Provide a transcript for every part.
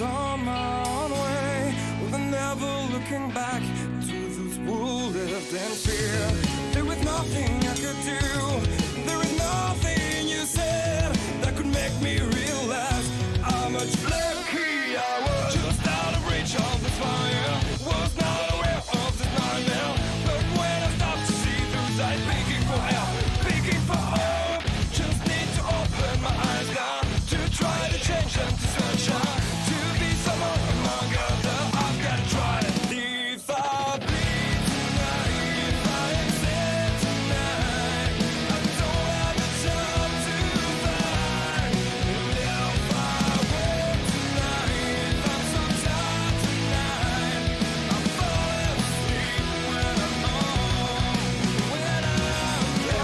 just on my own way, with never looking back to those who lived in fear. There was nothing I could do, there is nothing you said that could make me realize how much lucky I was. Just out of reach of the fire, was not aware of this nightmare. But when I stopped to see those eyes begging for help, begging for hope, just need to open my eyes now to try to change them to sunshine, to be someone among others. I've got to try it. If I bleed tonight, if I am sad tonight, I don't have the time to fight. And if I wake tonight, if I'm so tired tonight, I fall asleep when I'm home, when I'm gone. No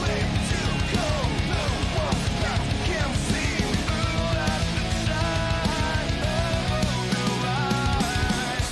way to go, no one that can see through at the side of the light.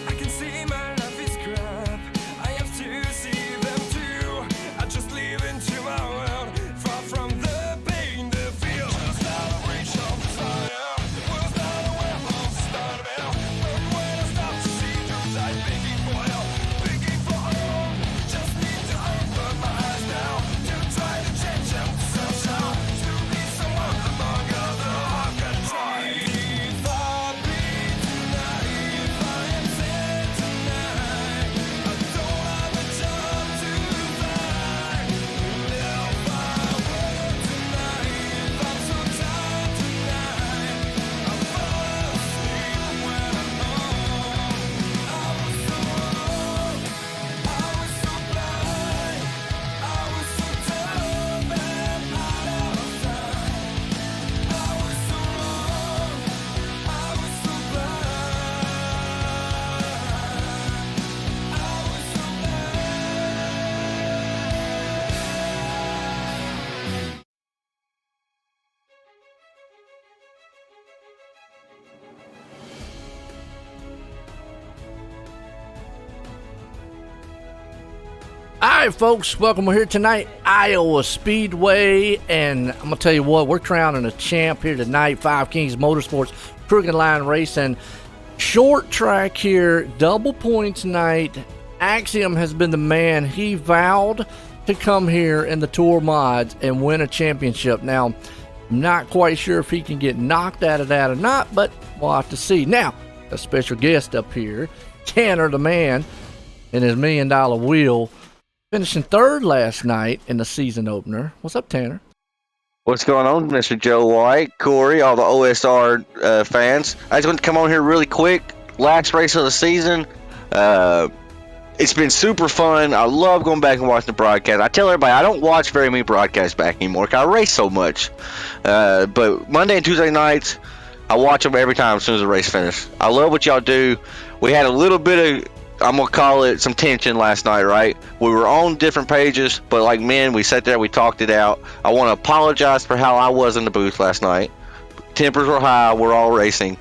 I can see my life is crap, I have to see them too. I just live into my world, far from the pain, the fear. Just out of reach of desire, was not aware of the start of hell. But when I stop to see those eyes begging for help, begging for hope, just need to open my eyes now to try to change them to sunshine, to be someone among others. I've got to try. If I bleed tonight, if I am sad tonight, I don't have the time to fight. And if I wake tonight, if I'm so tired tonight, I fall asleep when I'm home. I was so wrong, I was so blind, I was so dumb and out of time. I was so wrong, I was so blind, I was so blind. All right, folks, welcome. We're here tonight, Iowa Speedway, and I'm gonna tell you what, we're crowning a champ here tonight. Five Kings Motorsports, Crooked Line Racing, short track here, double points night. Axiom has been the man. He vowed to come here in the Tour Mods and win a championship. Now, I'm not quite sure if he can get knocked out of that or not, but we'll have to see. Now, a special guest up here, Tanner the man, and his $1 million wheel, finishing third last night in the season opener. What's up, Tanner? What's going on, Mr. Joe White, Corey, all the OSR fans? I just want to come on here really quick. Last race of the season. It's been super fun. I love going back and watching the broadcast. I tell everybody I don't watch very many broadcasts back anymore because I race so much. But Monday and Tuesday nights, I watch them every time as soon as the race finishes. I love what y'all do. We had a little bit of, I'm going to call it some tension last night, right? We were on different pages, but like men, we sat there, we talked it out. I want to apologize for how I was in the booth last night. Tempers were high. We're all racing.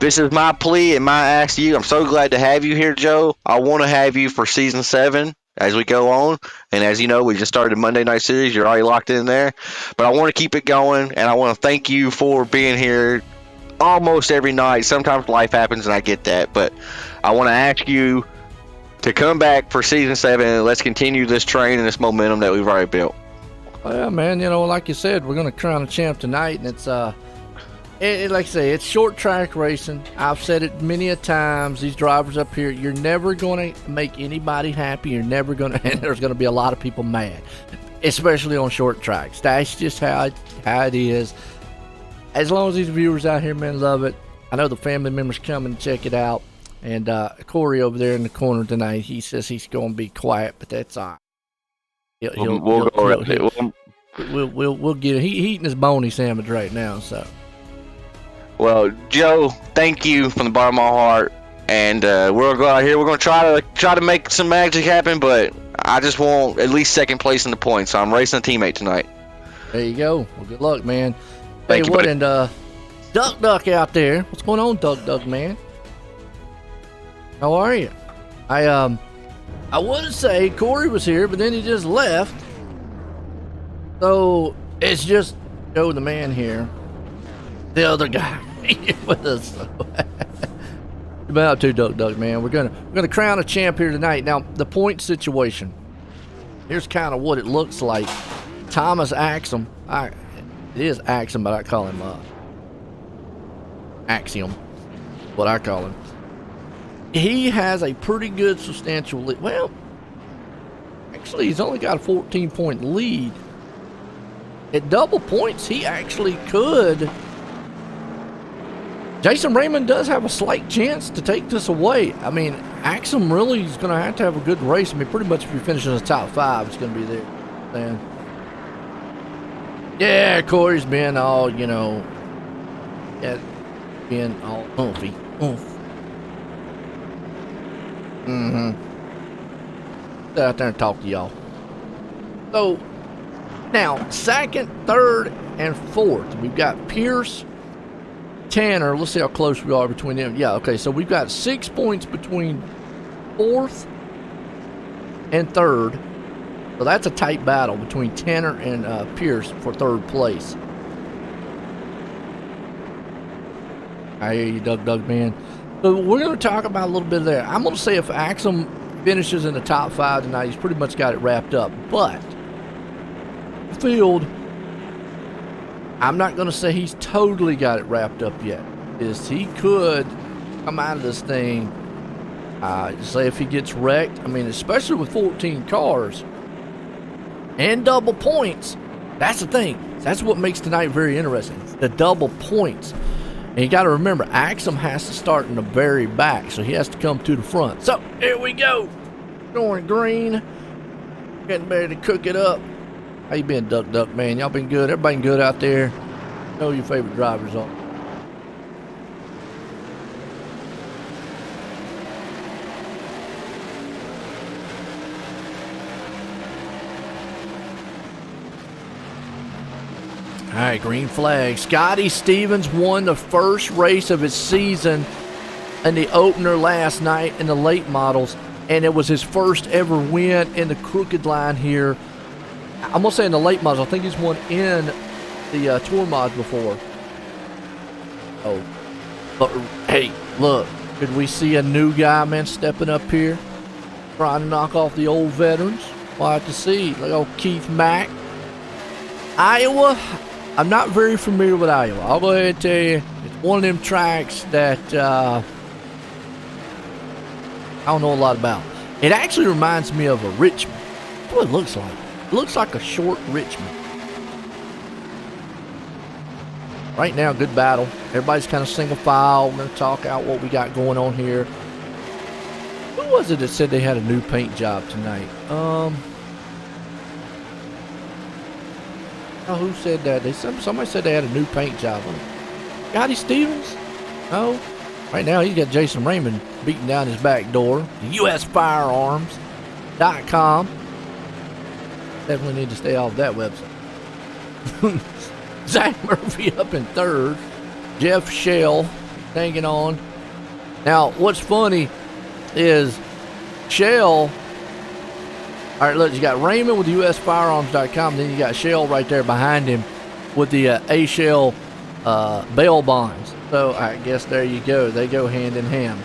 This is my plea and my ask to you. I'm so glad to have you here, Joe. I want to have you for season 7 as we go on. And as you know, we just started a Monday night series. You're already locked in there. But I want to keep it going, and I want to thank you for being here almost every night. Sometimes life happens, and I get that. But I want to ask you to come back for season 7, and let's continue this train and this momentum that we've already built. Well, man, you know, like you said, we're going to crown a champ tonight, and it's like I say, it's short track racing. I've said it many a times. These drivers up here, you're never going to make anybody happy. You're never going to, and there's going to be a lot of people mad, especially on short tracks. That's just how it is. As long as these viewers out here, man, love it. I know the family members come and check it out. And Corey over there in the corner tonight, he says he's going to be quiet, but that's all right. We'll get him. He's eating his bony sandwich right now, so. Well, Joe, thank you from the bottom of my heart, and we're gonna go out here. We're gonna try to make some magic happen, but I just want at least second place in the points. So I'm racing a teammate tonight. There you go. Well, good luck, man. Thank hey, you, what? buddy. And Duck out there. What's going on, Duck, man? How are you? I would say Corey was here, but then he just left. So it's just Joe the man here. the other guy with us. About to Duck, man. We're gonna crown a champ here tonight. Now the point situation. Here's kind of what it looks like. Thomas Axiom. It is Axiom, but I call him Axiom. What I call him. He has a pretty good substantial lead. Well, actually, he's only got a 14-point lead. At double points, he actually could. Jason Raymond does have a slight chance to take this away. I mean, Axiom really is going to have a good race. I mean, pretty much if you finish in the top 5, it's going to be there. Man. Yeah, Corey's been all, being all oomphy. Sit out there and talk to y'all. So, now, second, third, and fourth. We've got Pierce, Tanner. Let's see how close we are between them. Yeah, okay, so we've got 6 points between fourth and third. So that's a tight battle between Tanner and Pierce for third place. I hear you, Doug, man. So we're going to talk about a little bit of that. I'm going to say if Axiom finishes in the top 5 tonight, he's pretty much got it wrapped up. But the field, I'm not going to say he's totally got it wrapped up yet. He could come out of this thing, say if he gets wrecked. I mean, especially with 14 cars and double points. That's the thing. That's what makes tonight very interesting. The double points. And you got to remember, Axiom has to start in the very back, so he has to come to the front. So, here we go. Going green. Getting ready to cook it up. How you been, Duck, man? Y'all been good? Everybody good out there? Know your favorite drivers are. All right, green flag. Scotty Stevens won the first race of his season in the opener last night in the late models, and it was his first ever win in the crooked line here. I'm going to say in the late models. I think he's won in the tour mods before. Oh. But, hey, look. Could we see a new guy, man, stepping up here? Trying to knock off the old veterans? We'll have to see. Look, old Keith Mack. Iowa. I'm not very familiar with Iowa. I'll go ahead and tell you, it's one of them tracks that I don't know a lot about. It actually reminds me of a Richmond. That's what it looks like. It looks like a short Richmond. Right now, good battle. Everybody's kind of single file. I'm going to talk out what we got going on here. Who was it that said they had a new paint job tonight? Oh, who said that? Somebody said they had a new paint job. Scotty Stevens? No. Right now, he's got Jason Raymond beating down his back door. USFirearms.com. Definitely need to stay off that website. Zach Murphy up in third. Jeff Shell hanging on. Now, what's funny is Shell. All right, look, you got Raymond with USFirearms.com. Then you got Shell right there behind him with the A-Shell bail bonds. So I guess there you go. They go hand in hand.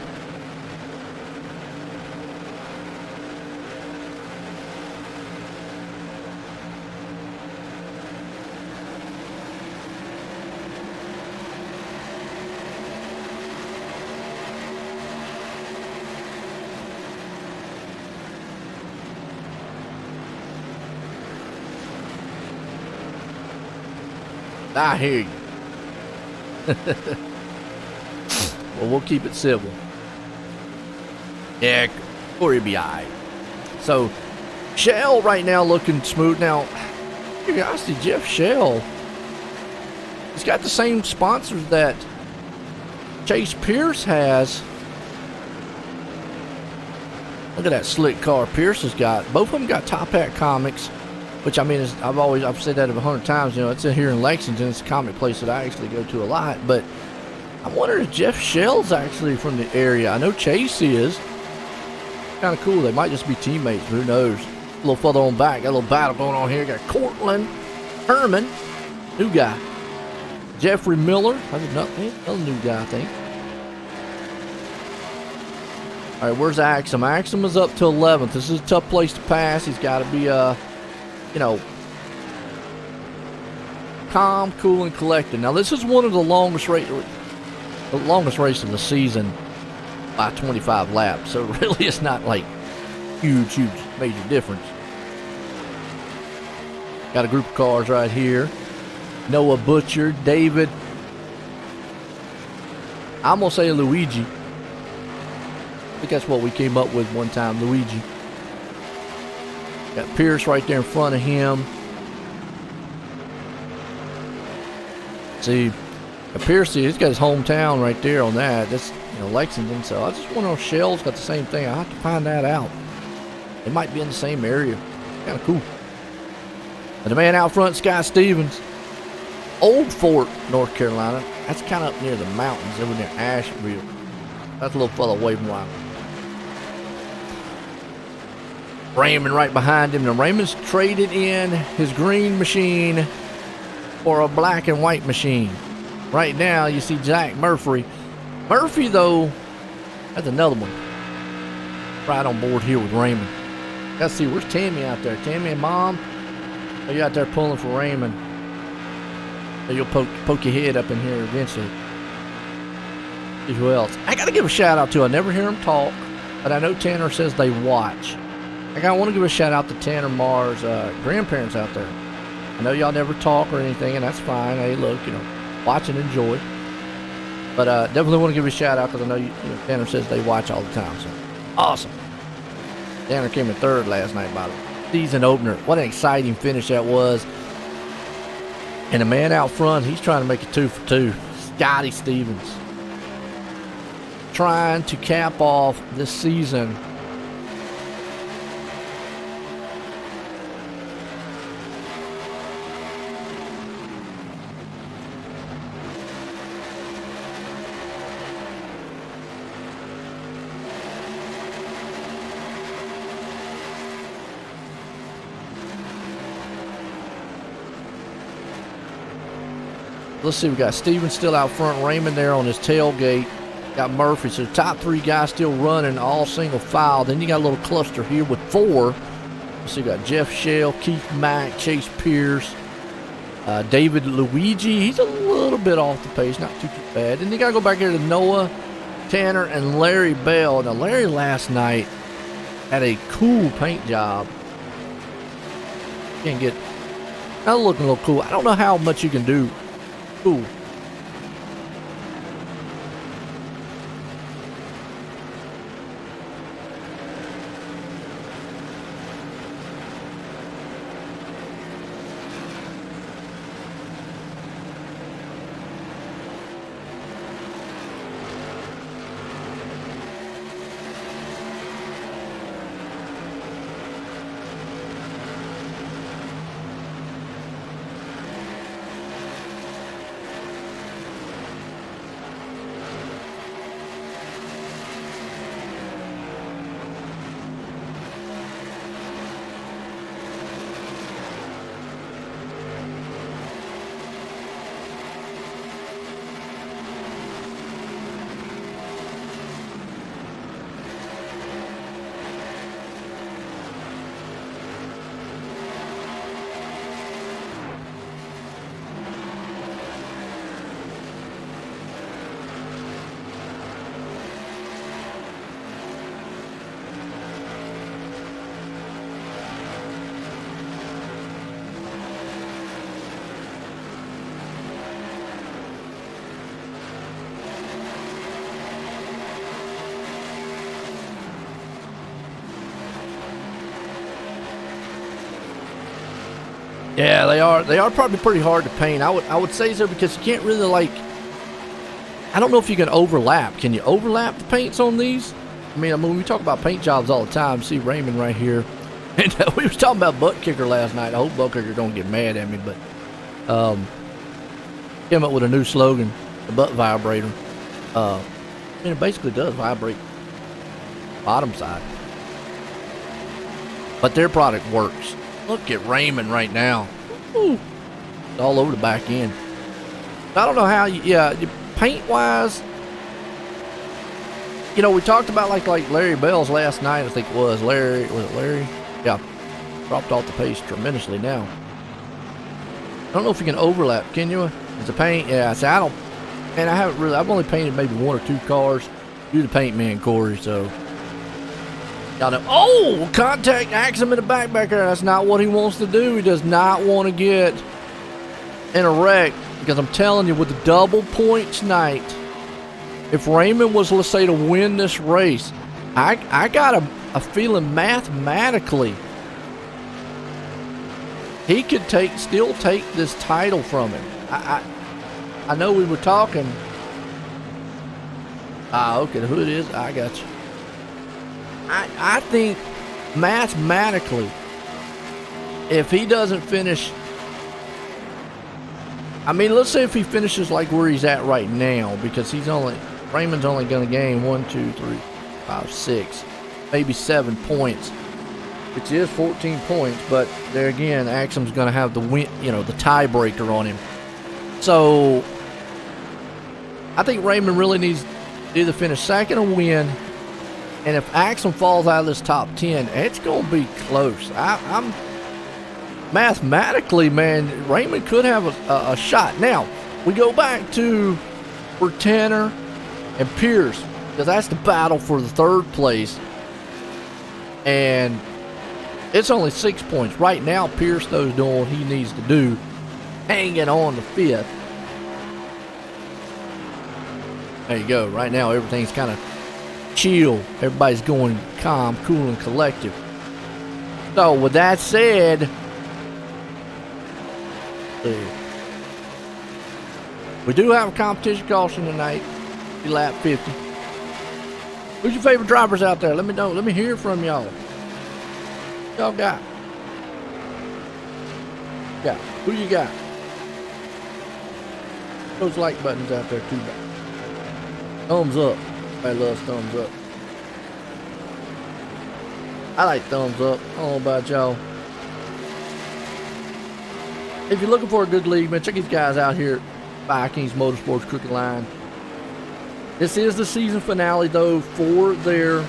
I hear you. Well, we'll keep it civil. Yeah, Corey will be all right. So, Shell right now looking smooth. Now, curiosity, Jeff Shell, he's got the same sponsors that Chase Pierce has. Look at that slick car Pierce has got. Both of them got Top Hat Comics. Which, I mean, I've said that 100 times. You know, it's in here in Lexington. It's a comic place that I actually go to a lot. But I'm wondering if Jeff Shell's actually from the area. I know Chase is. Kind of cool. They might just be teammates. Who knows? A little further on back. Got a little battle going on here. Got Cortland Herman. New guy. Jeffrey Miller. That's another new guy, I think. All right, where's Axum? Axum is up to 11th. This is a tough place to pass. He's got to be, calm, cool, and collected. Now, this is one of the longest race of the season by 25 laps. So really, it's not like huge major difference. Got a group of cars right here. Noah Butcher, David. I'm gonna say Luigi. I think that's what we came up with one time, Luigi. Got Pierce right there in front of him. See, Pierce, he's got his hometown right there on that. That's Lexington. So I just wonder if Shell's got the same thing. I'll have to find that out. It might be in the same area. Kind of cool. And the man out front, Sky Stevens. Old Fort, North Carolina. That's kind of up near the mountains over near Asheville. That's a little further away from Wyoming. Raymond right behind him. Now Raymond's traded in his green machine for a black and white machine. Right now, you see Jack Murphy. Murphy, though, that's another one. Right on board here with Raymond. Let's see, where's Tammy out there? Tammy and Mom, are you out there pulling for Raymond? So you'll poke your head up in here eventually. See who else? I got to give a shout out to, I never hear them talk, but I know Tanner says they watch. I want to give a shout out to Tanner Marr's grandparents out there. I know y'all never talk or anything, and that's fine. Hey, look, watch and enjoy. But definitely want to give a shout out because I know, Tanner says they watch all the time. So awesome. Tanner came in third last night by the season opener. What an exciting finish that was. And the man out front, he's trying to make it 2 for 2. Scotty Stevens. Trying to cap off this season. Let's see, we got Stevens still out front, Raymond there on his tailgate. Got Murphy, so top 3 guys still running, all single file. Then you got a little cluster here with 4. So you got Jeff Shell, Keith Mack, Chase Pierce, David Luigi. He's a little bit off the pace, not too bad. Then you got to go back here to Noah, Tanner, and Larry Bell. Now, Larry last night had a cool paint job. Can't get, not looking a little cool. I don't know how much you can do. Cool. Yeah, they are. They are probably pretty hard to paint. I would say so because you can't really I don't know if you can overlap. Can you overlap the paints on these? I mean, we talk about paint jobs all the time. See Raymond right here, and we was talking about butt kicker last night. I hope butt kicker don't get mad at me, but came up with a new slogan, the butt vibrator. And it basically does vibrate bottom side, but their product works. Look at Raymond right now. Ooh, it's all over the back end. I don't know how. Paint wise, we talked about like Larry Bell's last night. I think it was Larry. Was it Larry? Yeah, dropped off the pace tremendously now. I don't know if you can overlap. Can you? It's a paint. Yeah, I don't. And I haven't really. I've only painted maybe 1 or 2 cars. You're the paint man, Corey. So y'all know. Oh, contact axe him in the back there. That's not what he wants to do. He does not want to get in a wreck, because I'm telling you, with the double points night, if Raymond was, let's say, to win this race, I got a feeling mathematically he could still take this title from him. I know we were talking. Okay, the hood is. I got you. I think mathematically, if he doesn't finish, I mean, let's say if he finishes like where he's at right now, because Raymond's only going to gain 1, 2, 3, 5, 6, maybe 7 points, which is 14 points. But there again, Axum's going to have the win, the tiebreaker on him. So I think Raymond really needs to either finish second or win. And if Axum falls out of this top 10, it's going to be close. I'm mathematically, man, Raymond could have a shot. Now, we go back to for Tanner and Pierce, because that's the battle for the 3rd place. And it's only 6 points. Right now, Pierce knows doing what he needs to do, hanging on to 5th. There you go. Right now, everything's kind of chill. Everybody's going calm, cool, and collective. So, with that said, we do have a competition caution tonight. Lap 50. Who's your favorite drivers out there? Let me know. Let me hear from y'all. Y'all got? Yeah. Who you got? Those like buttons out there too. Thumbs up. I love thumbs up. I like thumbs up. I don't know about y'all. If you're looking for a good league, man, check these guys out here at Five Kings Motorsports Crooked Line. This is the season finale, though, for their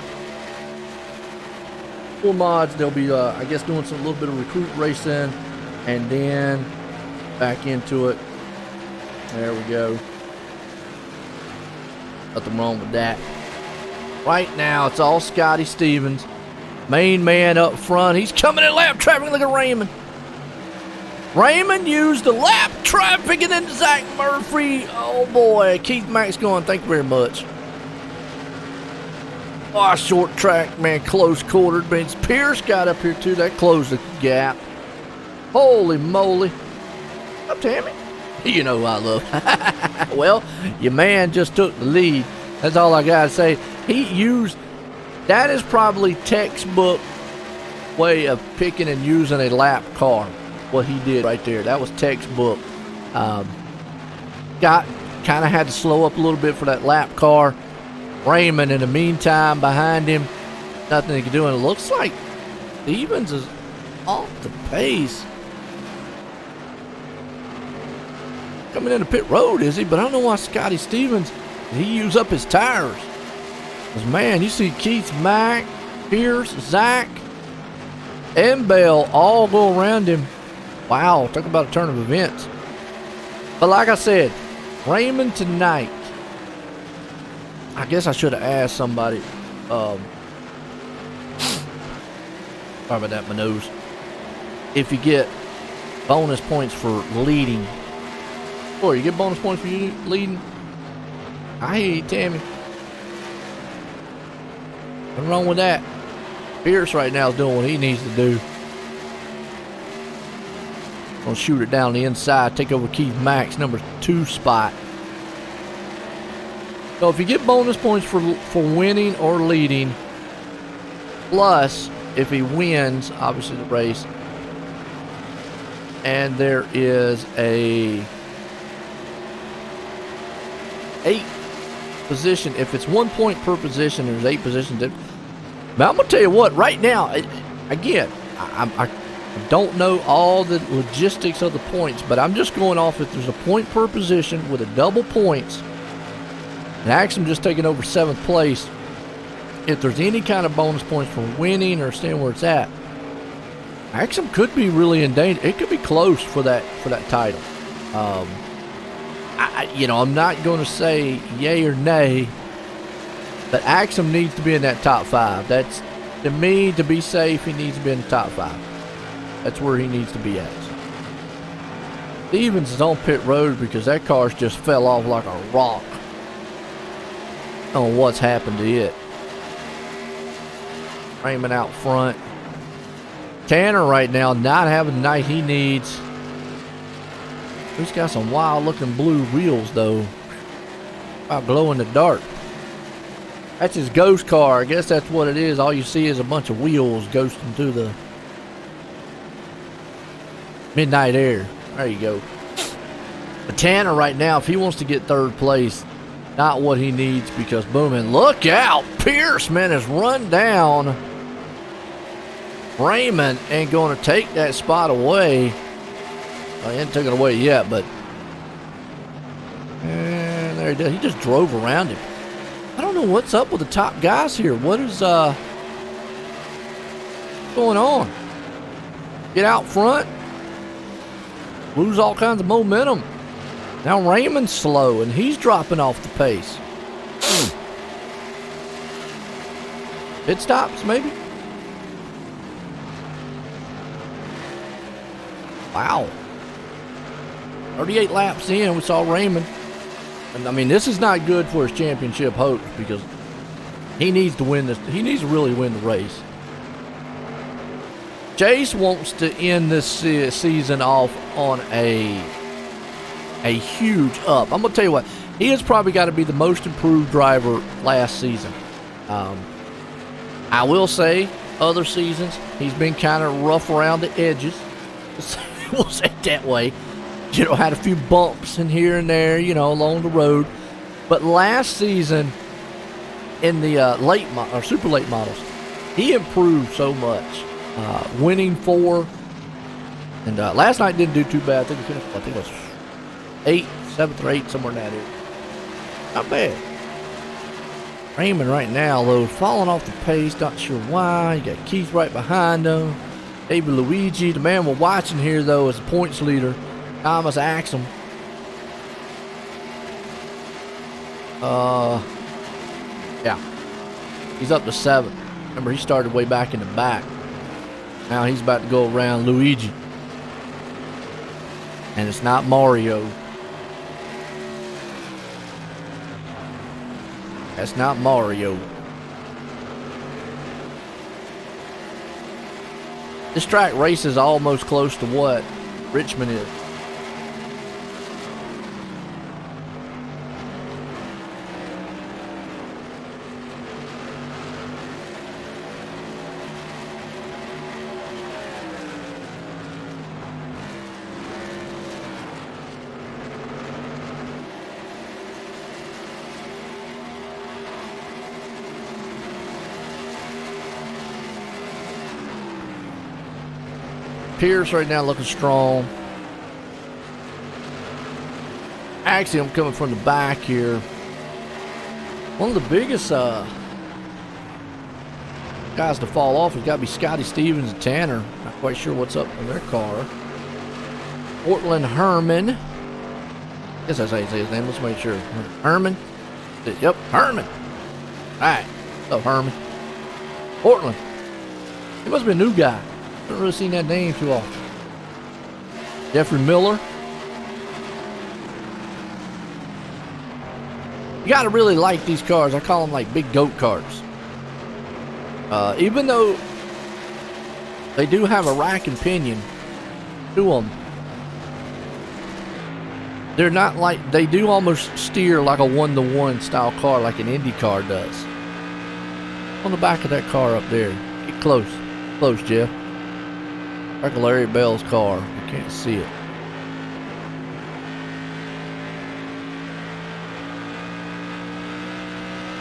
full mods. They'll be, I guess, doing a little bit of recruit racing, and then back into it. There we go. Nothing wrong with that. Right now, it's all Scotty Stevens. Main man up front. He's coming in lap traffic. Look at Raymond. Raymond used the lap traffic, and then Zach Murphy. Oh boy, Keith Max going, thank you very much. Oh, short track, man, close quartered. Vince Pierce got up here too. That closed the gap. Holy moly. Up, Tammy. You know who I love. Well, your man just took the lead. That's all I got to say. That is probably textbook way of picking and using a lap car. What he did right there, that was textbook. Kind of had to slow up a little bit for that lap car. Raymond, in the meantime, behind him, nothing he could do. And it looks like Stevens is off the pace. Coming into pit road, is he? But I don't know why Scotty Stevens, he used up his tires. Because, man, you see Keith Mack, Pierce, Zach, and Bell all go around him. Wow, talk about a turn of events. But like I said, Raymond tonight, I guess I should have asked somebody. Sorry about that, my nose. If you get bonus points for leading. Or you get bonus points for you leading? I hear you, Tammy. Nothing wrong with that. Pierce right now is doing what he needs to do. Gonna shoot it down the inside, take over Keith Mack's number 2 spot. So if you get bonus points for winning or leading, plus if he wins, obviously the race, and there is a 8 position. If it's 1 point per position, there's 8 positions. But I'm gonna tell you what, right now, again, I don't know all the logistics of the points, but I'm just going off if there's a point per position with a double points, and Axum just taking over 7th place. If there's any kind of bonus points for winning or staying where it's at, Axum could be really in danger. It could be close for that title. I'm not going to say yay or nay, but Axum needs to be in that top 5. That's, to me, to be safe, he needs to be in the top 5. That's where he needs to be at. Stevens is on pit road because that car's just fell off like a rock. I don't know what's happened to it. Raymond out front. Tanner right now not having the night he needs. He's got some wild looking blue wheels though. About glow in the dark. That's his ghost car. I guess that's what it is. All you see is a bunch of wheels ghosting through the midnight air. There you go. But Tanner right now, if he wants to get 3rd place, not what he needs, because boom, and look out. Pierce, man, has run down Raymond and going to take that spot away. Well, he hasn't taken it away yet, but and there he does. He just drove around him. I don't know what's up with the top guys here. What is going on? Get out front, lose all kinds of momentum. Now Raymond's slow and he's dropping off the pace. Pit stops maybe. Wow. 38 laps in, we saw Raymond. And I mean, this is not good for his championship hopes because he needs to win this. He needs to really win the race. Chase wants to end this season off on a huge up. I'm going to tell you what, he has probably got to be the most improved driver last season. I will say, other seasons, he's been kind of rough around the edges. We'll say it that way. Had a few bumps in here and there, along the road. But last season, in the super late models, he improved so much. Winning 4. And last night didn't do too bad. I think it was 7th or 8th, somewhere in that area. Not bad. Raymond right now, though, falling off the pace. Not sure why. You got Keith right behind him. David Luigi, the man we're watching here, though, is the points leader. Thomas Axum. Yeah. He's up to 7th. Remember, he started way back in the back. Now he's about to go around Luigi. And it's not Mario. That's not Mario. This track races almost close to what Richmond is. Pierce right now looking strong. Axiom coming from the back here. One of the biggest guys to fall off has got to be Scotty Stevens and Tanner. Not quite sure what's up in their car. Portland Herman. Yes, that's how you say his name. Let's make sure. Herman. Yep, Herman. All right. What's up, Herman? Portland. He must be a new guy. Haven't really seen that name too often. Jeffrey Miller. You got to really like these cars. I call them like big goat cars. Even though they do have a rack and pinion to them, they're not like, they do almost steer like a 1-to-1 style car like an Indy car does. On the back of that car up there. Get close. Close, Jeff. Like Larry Bell's car. You can't see it.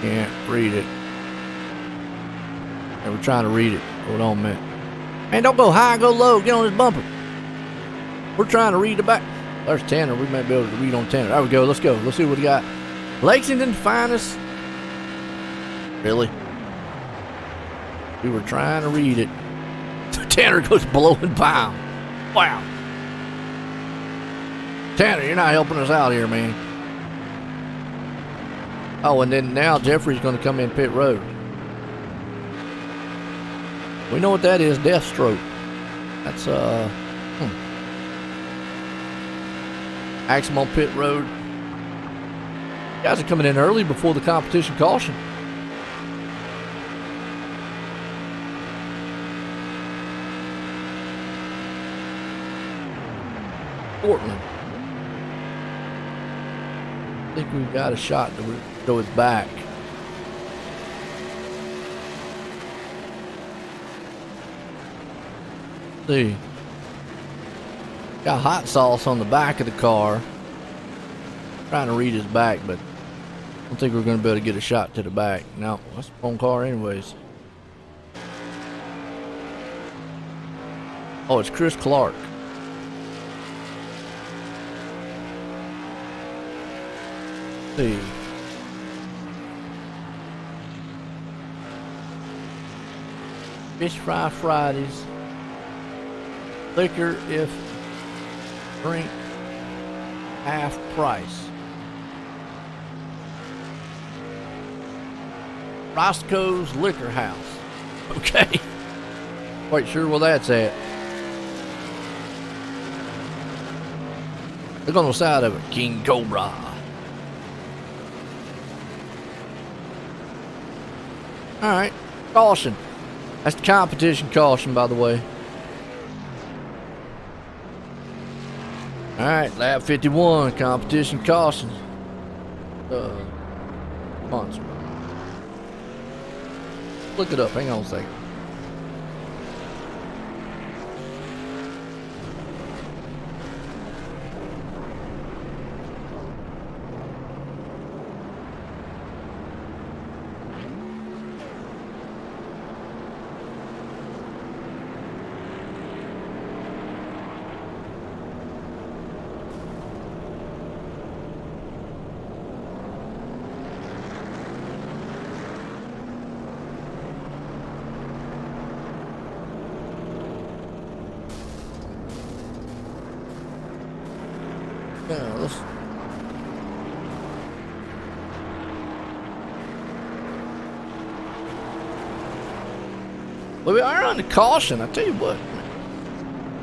Can't read it. And we're trying to read it. Hold on a minute. Man, don't go high, go low. Get on this bumper. We're trying to read the back. There's Tanner. We might be able to read on Tanner. There we go. Let's go. Let's see what we got. Lexington's finest. Really? We were trying to read it. Tanner goes blowing by him. Wow. Tanner, you're not helping us out here, man. Oh, and then now Jeffrey's going to come in pit road. We know what that is, death stroke. That's, Axel on pit road. Guys are coming in early before the competition caution. Portland. I think we've got a shot to go it back. See. Got hot sauce on the back of the car. Trying to read his back, but I don't think we're going to be able to get a shot to the back. No, that's the wrong car anyways. Oh, it's Chris Clark. Let's see. Fish Fry Fridays. Liquor if drink half price. Roscoe's Liquor House. Okay. Quite sure where that's at. Look on the side of it. King Cobra. Alright. Caution. That's the competition caution, by the way. Alright, lap 51, competition caution. Sponsor. Look it up, hang on a second. Yeah, let's... Well, we are on the caution, I tell you what.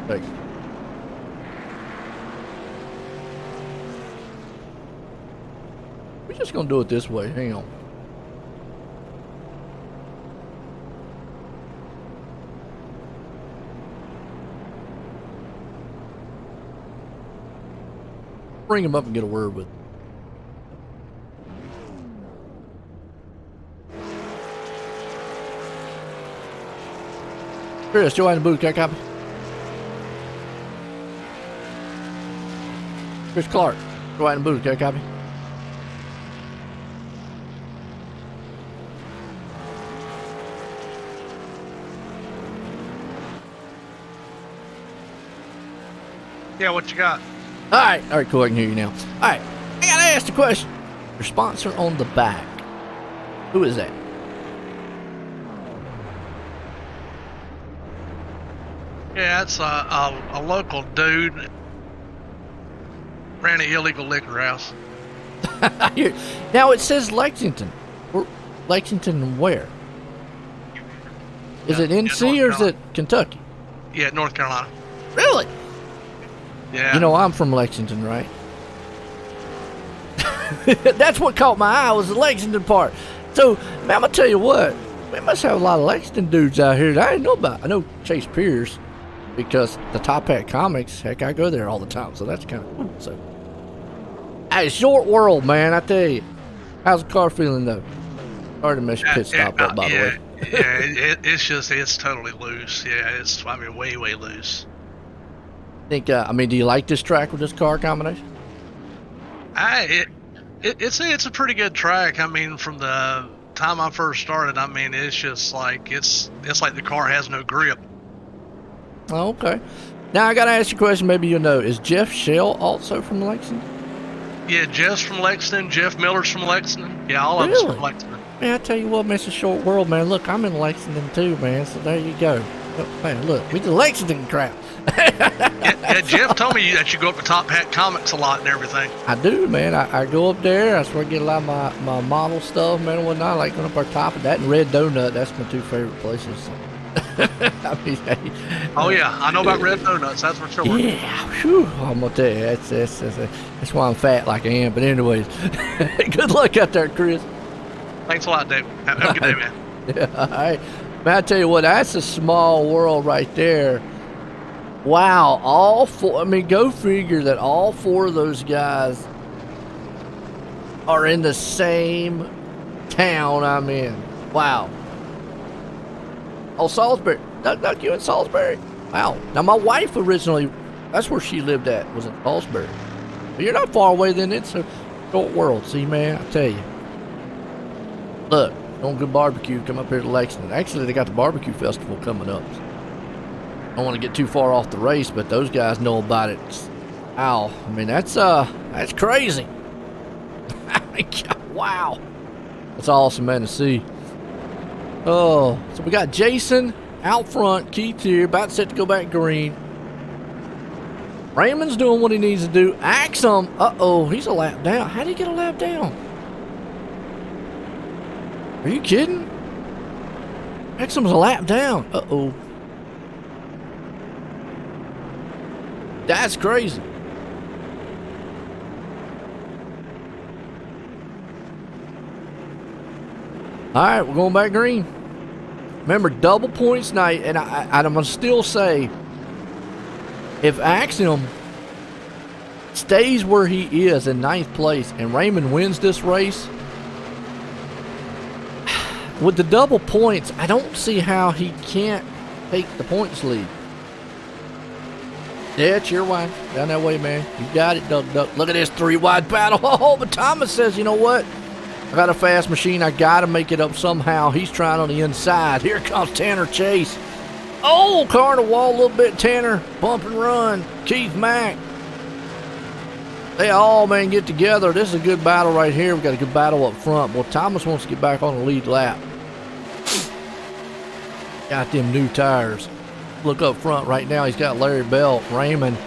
Like, we're just gonna do it this way. Hang on. Bring him up and get a word with. Chris, Joanne the booth, can I copy? Chris Clark, Joanne the booth, can I copy? Yeah, what you got? All right, cool. I can hear you now. All right, I gotta ask the question. Your sponsor on the back, who is that? Yeah, it's a local dude. Ran an illegal liquor house. Now it says Lexington. Lexington where? Is it NC or is it Kentucky? Yeah, North Carolina. Really? Yeah. You know I'm from Lexington, right? That's what caught my eye was the Lexington part. So, man, I'm gonna tell you what. We must have a lot of Lexington dudes out here that I didn't know about. I know Chase Pierce because the Top Hat Comics. Heck, I go there all the time, so that's kind of cool. So, hey, short world, man. I tell you. How's the car feeling though? Sorry to mess your pit stop up, by the way. Yeah, it's totally loose. Yeah, it's way loose. Do you like this track with this car combination? It's a pretty good track. I mean, from the time I first started, I mean, it's just like it's like the car has no grip. Oh, okay. Now I gotta ask you a question. Maybe you'll know. Is Jeff Shell also from Lexington? Yeah, Jeff's from Lexington. Jeff Miller's from Lexington. Yeah, all of us Really? from Lexington. Man, I tell you what, man, it's a short world, man. Look, I'm in Lexington too, man. So there you go. Oh, man, look, we the Lexington crowd. Yeah, Jeff told me that you go up to Top Hat Comics a lot and everything. I do, man. I go up there. That's where I get a lot of my model stuff, man, and whatnot. I like going up our top of that and Red Donut. That's my two favorite places. I mean, hey, Oh yeah, I know about Red Donuts. That's for sure. yeah, whew, I'm gonna tell you, that's why I'm fat like I am. But anyways, good luck out there, Chris. Thanks a lot, Dave. Have a good day, man. Yeah, all right. Man, I tell you what, that's a small world right there. Wow, all four. I mean, go figure that all four of those guys are in the same town I'm in. Wow. Oh, Salisbury. Doug, you in Salisbury? Wow. Now, my wife originally, that's where she lived at, was in Salisbury. But you're not far away then. It's a short world. See, man, I tell you. Look, on good barbecue, come up here to Lexington. Actually, they got the barbecue festival coming up. I don't want to get too far off the race, but those guys know about it. Wow. I mean, that's crazy. I mean, wow. That's awesome, man, to see. Oh, so we got Jason out front, Keith here, about set to go back green. Raymond's doing what he needs to do. Axum, he's a lap down. How did he get a lap down? Are you kidding? Axum's a lap down. That's crazy. All right, we're going back green. Remember, double points night, and I'm going to still say, if Axiom stays where he is in ninth place and Raymond wins this race, with the double points, I don't see how he can't take the points lead. Yeah, it's your wide. Down that way, man. You got it, Duck. Look at this three-wide battle. Oh, but Thomas says, you know what? I got a fast machine. I got to make it up somehow. He's trying on the inside. Here comes Tanner Chase. Oh, car in the wall a little bit, Tanner. Bump and run. Keith Mack. They all, man, get together. This is a good battle right here. We got a good battle up front. Well, Thomas wants to get back on the lead lap. Got them new tires. Look up front right now. He's got Larry Bell, Raymond.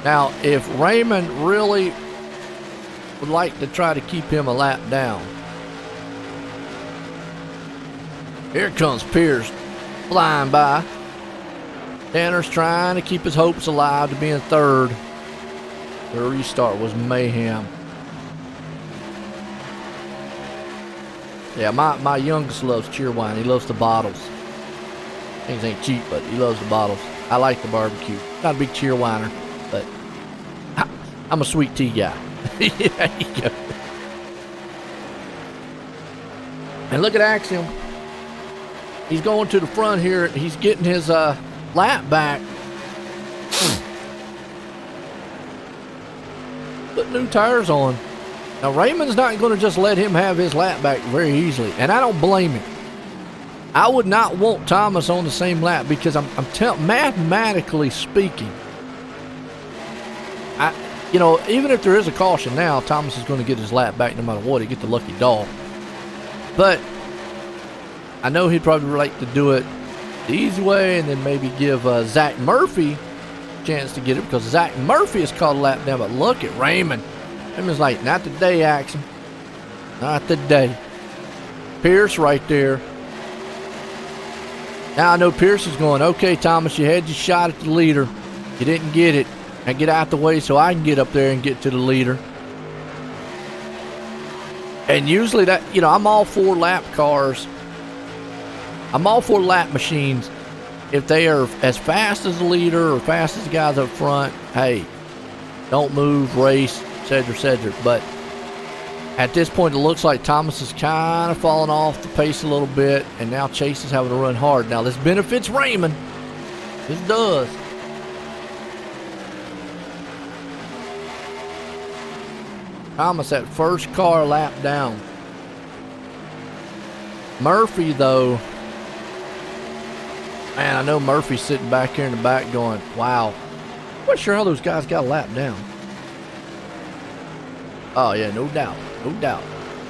Now, if Raymond really would like to try to keep him a lap down. Here comes Pierce flying by. Tanner's trying to keep his hopes alive to be in third. The restart was mayhem. Yeah, my youngest loves Cheerwine. He loves the bottles. Things ain't cheap, but he loves the bottles. I like the barbecue. Not a big Cheerwiner, but I'm a sweet tea guy. There you go. And look at Axiom. He's going to the front here. He's getting his lap back. Put new tires on. Now Raymond's not going to just let him have his lap back very easily, and I don't blame him. I would not want Thomas on the same lap because mathematically speaking, even if there is a caution now, Thomas is going to get his lap back no matter what. He get the lucky dog. But I know he'd probably like to do it the easy way and then maybe give Zach Murphy a chance to get it because Zach Murphy has caught a lap down. But look at Raymond. Raymond's like, not today, Axum. Not today. Pierce right there. Now I know Pierce is going, okay, Thomas, you had your shot at the leader. You didn't get it. Now get out the way so I can get up there and get to the leader. And usually that, I'm all for lap cars. I'm all for lap machines. If they are as fast as the leader or fast as the guys up front, hey, don't move, race, etc. But at this point, it looks like Thomas is kind of falling off the pace a little bit, and now Chase is having to run hard. Now, this benefits Raymond. This does. Thomas, that first car lap down. Murphy, though, Man, I know Murphy's sitting back here in the back going, wow. I'm not sure how those guys got a lap down. Oh, yeah, no doubt. No doubt.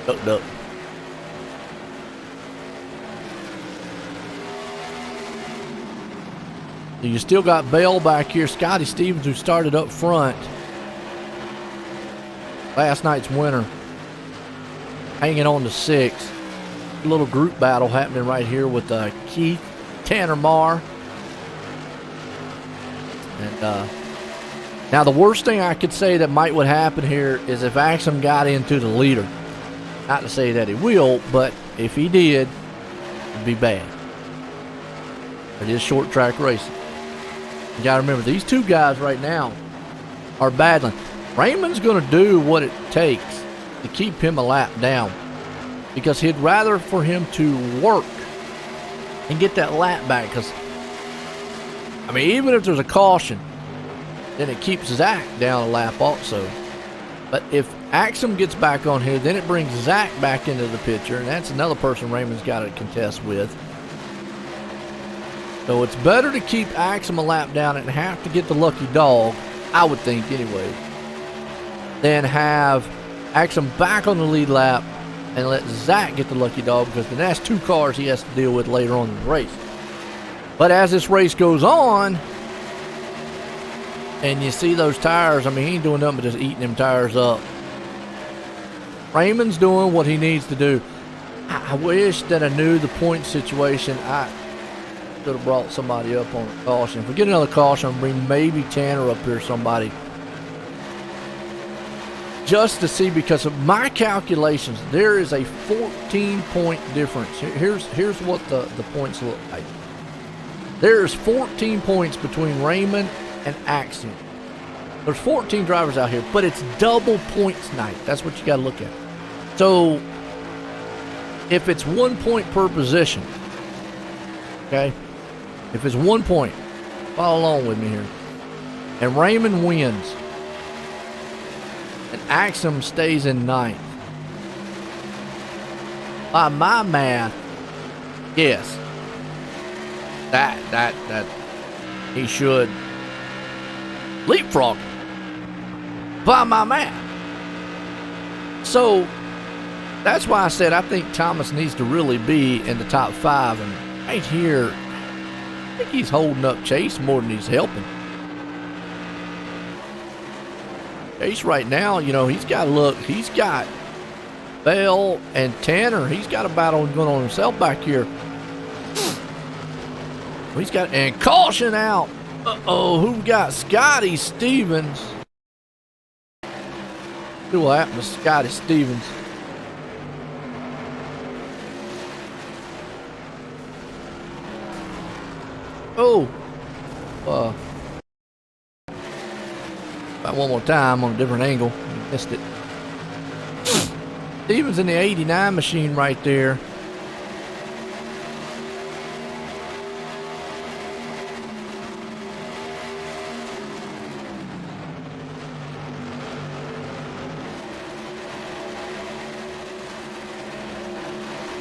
Duck, duck. You still got Bell back here. Scotty Stevens, who started up front last night's winner, hanging on to 6. A little group battle happening right here with Keith, Tanner Marr. And now the worst thing I could say that might would happen here is if Axum got into the leader. Not to say that he will, but if he did, it'd be bad. It is short track racing. You got to remember, these two guys right now are battling. Raymond's going to do what it takes to keep him a lap down because he'd rather for him to work and get that lap back. Because, I mean, even if there's a caution, then it keeps Zach down a lap also. But if Axum gets back on here, then it brings Zach back into the picture, and that's another person Raymond's got to contest with. So it's better to keep Axum a lap down and have to get the lucky dog, I would think anyway, than have Axum back on the lead lap and let Zach get the lucky dog, because then that's 2 cars he has to deal with later on in the race. But as this race goes on, and you see those tires, I mean, he ain't doing nothing but just eating them tires up. Raymond's doing what he needs to do. I wish that I knew the point situation. I could have brought somebody up on a caution. If we get another caution, I'll bring maybe Tanner up here, somebody. Just to see, because of my calculations, there is a 14-point difference. Here's what the points look like. There's 14 points between Raymond and Axum. There's 14 drivers out here, but it's double points night. That's what you got to look at. So if it's 1 point per position, okay? If it's 1 point, follow along with me here, and Raymond wins, and Axum stays in ninth, by my math, yes, that he should leapfrog by my math. So that's why I said I think Thomas needs to really be in the top 5, and right here, I think he's holding up Chase more than he's helping. Chase right now, you know, he's got Bell and Tanner. He's got a battle going on himself back here. He's got, and caution out. Uh-oh, who got Scotty Stevens? What happened to Scotty Stevens? Oh, about one more time on a different angle. Missed it. Stevens in the 89 machine right there.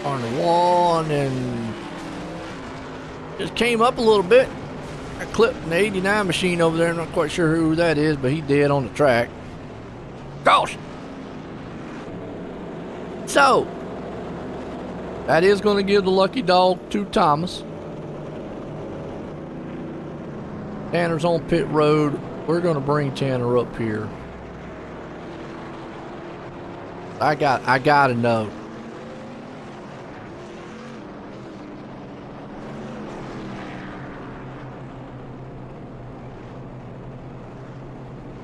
On the wall, and then just came up a little bit. I clipped an 89 machine over there. I'm not quite sure who that is, but he dead on the track. Caution. So that is going to give the lucky dog to Thomas. Tanner's on pit road. We're going to bring Tanner up here. I got to know.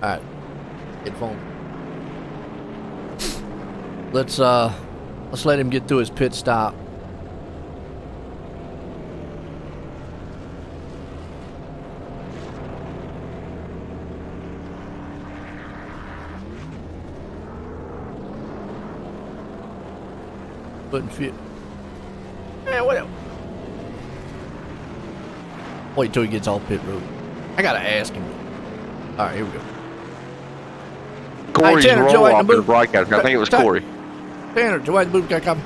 All right, headphone. Let's let him get through his pit stop. Couldn't fit. Yeah, whatever. Wait till he gets off pit road. I gotta ask him. All right, here we go. Corey's Tanner, roll Joe, off the broadcast. I think it was Corey. Tanner, Joe, the booth got coming.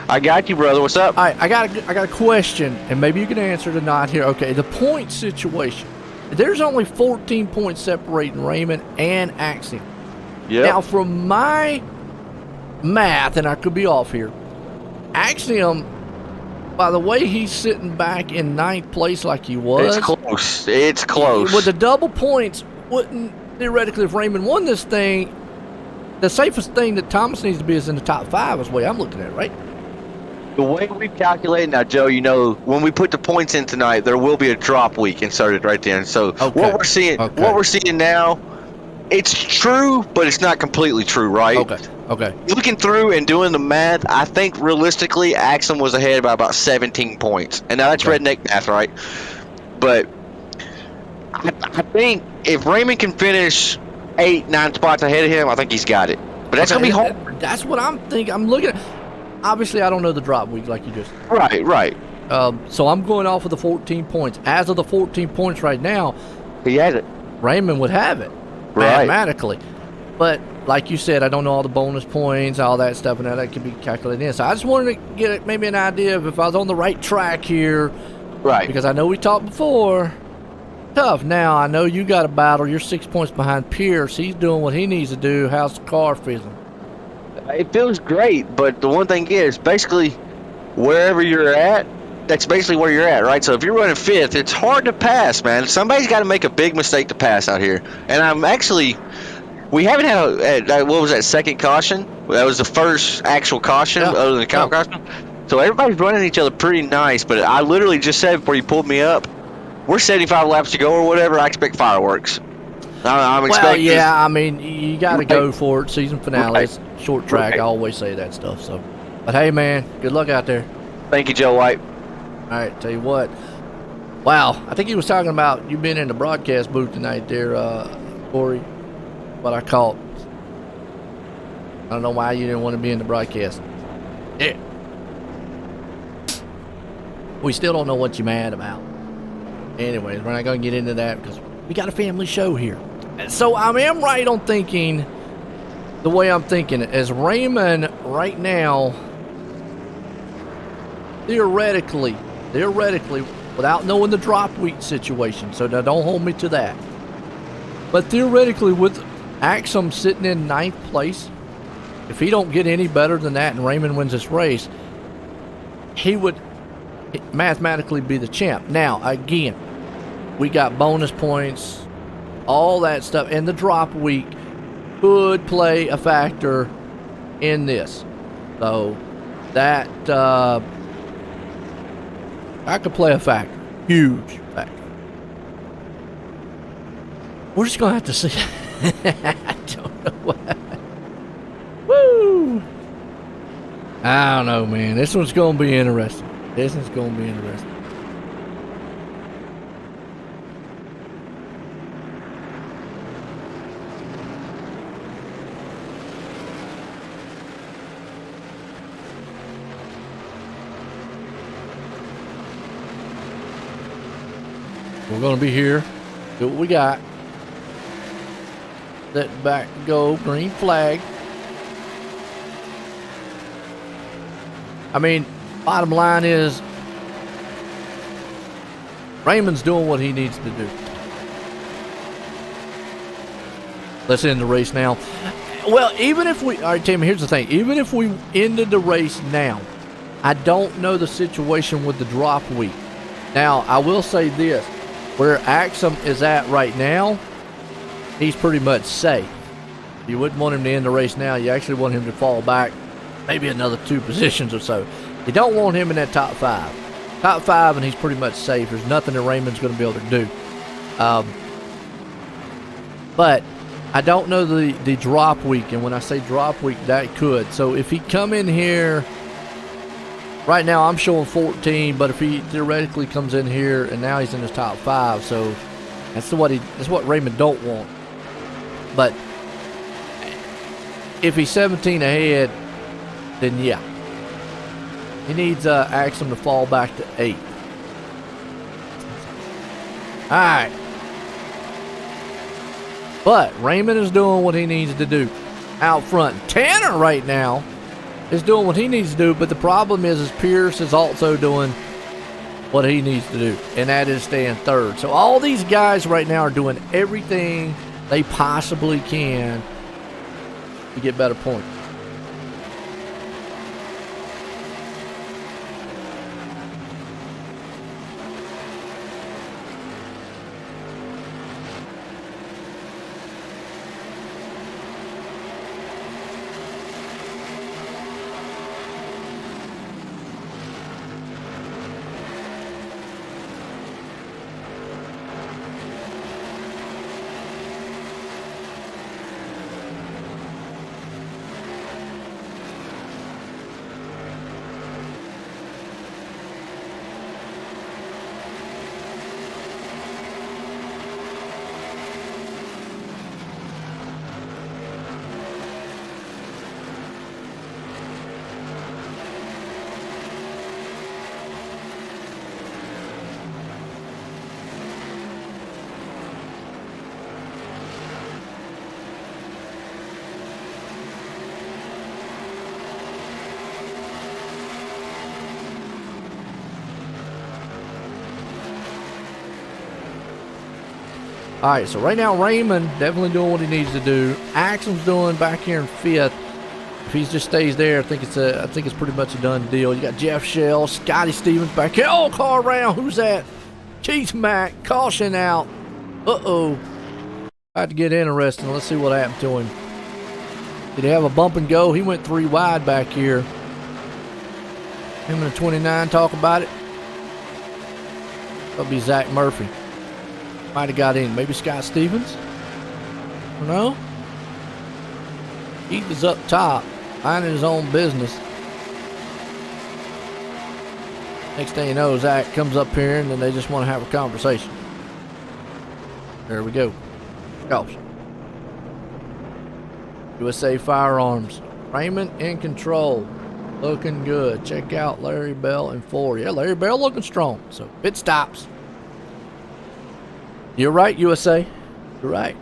I got you, brother. What's up? All right, I got a question, and maybe you can answer it or not here. Okay, the point situation. There's only 14 points separating Raymond and Axiom. Yeah. Now, from my math, and I could be off here, Axiom, by the way he's sitting back in 9th place like he was. It's close. It's close. With the double points, wouldn't theoretically, if Raymond won this thing, the safest thing that Thomas needs to be is in the top 5 is the way I'm looking at it, right? The way we calculate now, Joe, you know, when we put the points in tonight, there will be a drop week inserted right there. And so what we're seeing now, it's true, but it's not completely true, right? Okay. Looking through and doing the math, I think realistically, Axum was ahead by about 17 points. And now that's redneck math, right? But I think if Raymond can finish 8, 9 spots ahead of him, I think he's got it. But that's going to be hard. That's what I'm thinking. I'm looking at. Obviously, I don't know the drop week like you just. Right. So I'm going off of the 14 points. As of the 14 points right now, he has it. Raymond would have it mathematically. But like you said, I don't know all the bonus points, all that stuff, and that can be calculated in. So I just wanted to get maybe an idea of if I was on the right track here. Right. Because I know we talked before. Tough. Now, I know you got a battle. You're 6 points behind Pierce. He's doing what he needs to do. How's the car feeling? It feels great, but the one thing is, basically, wherever you're at, that's basically where you're at, right? So if you're running 5th, it's hard to pass, man. Somebody's got to make a big mistake to pass out here. And we haven't had what was that, second caution? That was the first actual caution other than the caution. So everybody's running each other pretty nice, but I literally just said before you pulled me up, we're 75 laps to go or whatever. I expect fireworks. I'm expecting. Well, yeah, I mean, you got to go for it. Season finale, it's short track. I always say that stuff. So, but hey, man, good luck out there. Thank you, Joe White. All right, tell you what. Wow, I think he was talking about you being in the broadcast booth tonight there, Corey. What I caught. I don't know why you didn't want to be in the broadcast. Yeah. We still don't know what you're mad about. Anyways, we're not going to get into that because we got a family show here. So I am right on thinking the way I'm thinking. As Raymond right now, theoretically, without knowing the drop week situation, so now don't hold me to that. But theoretically, with Axum sitting in 9th place, if he don't get any better than that and Raymond wins this race, he would mathematically be the champ. Now, again, we got bonus points, all that stuff, and the drop week could play a factor in this. So that could play a factor, huge factor. We're just gonna have to see. I don't know what. Woo! I don't know, man. This one's gonna be interesting. We're going to be here. Do what we got. Let back go. Green flag. I mean, bottom line is Raymond's doing what he needs to do. Let's end the race now. Well, even if we... All right, Tim, here's the thing. Even if we ended the race now, I don't know the situation with the drop week. Now, I will say this. Where Axum is at right now, he's pretty much safe. You wouldn't want him to end the race now. You actually want him to fall back maybe another 2 positions or so. You don't want him in that top 5. Top 5, and he's pretty much safe. There's nothing that Raymond's going to be able to do. But I don't know the drop week, and when I say drop week, that could. So if he come in here... Right now, I'm showing 14, but if he theoretically comes in here and now he's in his top 5, so that's what Raymond don't want. But if he's 17 ahead, then yeah, he needs Axum to fall back to 8. All right, but Raymond is doing what he needs to do out front. Tanner right now is doing what he needs to do, but the problem is Pierce is also doing what he needs to do, and that is stay in third. So all these guys right now are doing everything they possibly can to get better points. All right, so right now Raymond definitely doing what he needs to do. Axel's doing back here in fifth. If he just stays there, I think it's pretty much a done deal. You got Jeff Shell, Scotty Stevens back here. Oh, car around. Who's that? Keith Mack, caution out. Uh-oh. About to get interesting. Let's see what happened to him. Did he have a bump and go? He went 3 wide back here. Him and the 29 talk about it. That'll be Zach Murphy. Might have got in. Maybe Scott Stevens? I don't know. Keith is up top, minding his own business. Next thing you know, Zach comes up here and then they just want to have a conversation. There we go. Gosh. USA Firearms. Raymond in control. Looking good. Check out Larry Bell in 4. Yeah, Larry Bell looking strong. So pit stops. You're right, USA. You're right.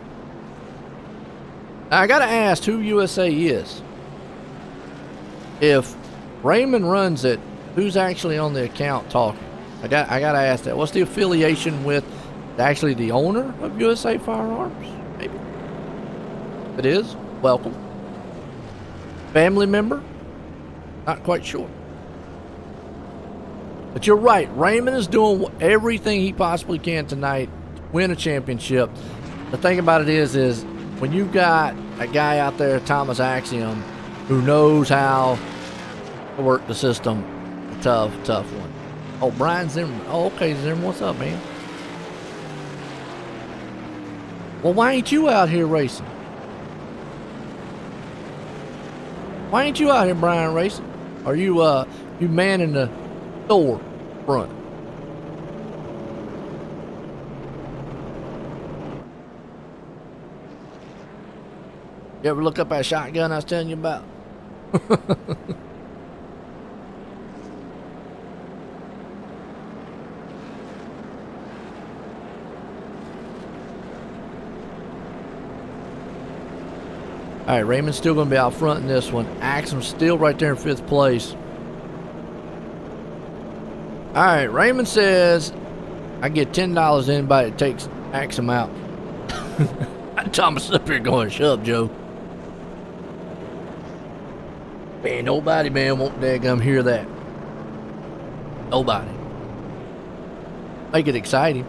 Now, I gotta ask who USA is. If Raymond runs it, who's actually on the account talking? I gotta ask that. What's the affiliation with actually the owner of USA Firearms? Maybe. If it is, welcome. Family member? Not quite sure. But you're right. Raymond is doing everything he possibly can tonight to win a championship. The thing about it is when you've got a guy out there, Thomas Axiom, who knows how to work the system, a tough one. Oh, Brian Zimmerman. Oh, okay, Zimmerman. What's up, man? Well, why ain't you out here racing? Why ain't you out here, Brian, racing? Are you manning the store front? You ever look up that shotgun I was telling you about? All right, Raymond's still going to be out front in this one. Axum's still right there in 5th place. All right, Raymond says, I get $10 to anybody that takes Axum out. Thomas up here going, shut up, Joe. Man, nobody, man, won't daggum hear that. Nobody. Make it exciting.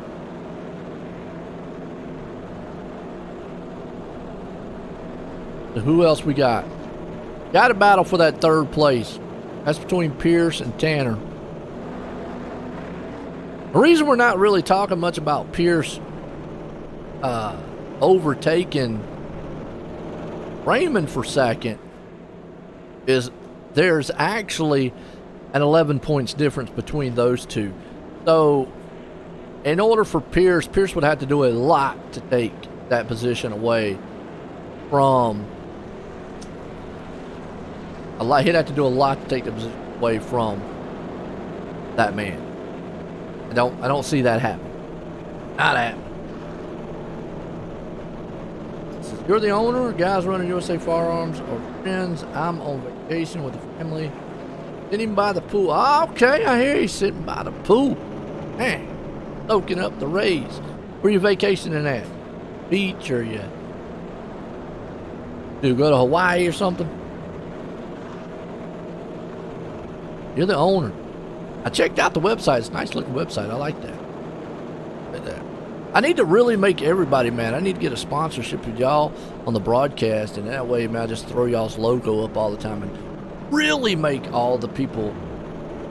So who else we got? Got a battle for that 3rd place. That's between Pierce and Tanner. The reason we're not really talking much about Pierce overtaking Raymond for 2nd is there's actually an 11 points difference between those two. So in order for Pierce would have to do a lot to take that position away from he'd have to do a lot to take the position away from that man. I don't see that happening. Not happening. You're the owner? Guys running USA Firearms or friends? I'm on vacation with the family. Sitting by the pool. Oh, okay, I hear you sitting by the pool. Man, soaking up the rays. Where you vacationing at? Beach or you? Do you go to Hawaii or something? You're the owner. I checked out the website. It's a nice looking website. I like that. I need to really make everybody, man. I need to get a sponsorship with y'all on the broadcast, and that way, man, I just throw y'all's logo up all the time and really make all the people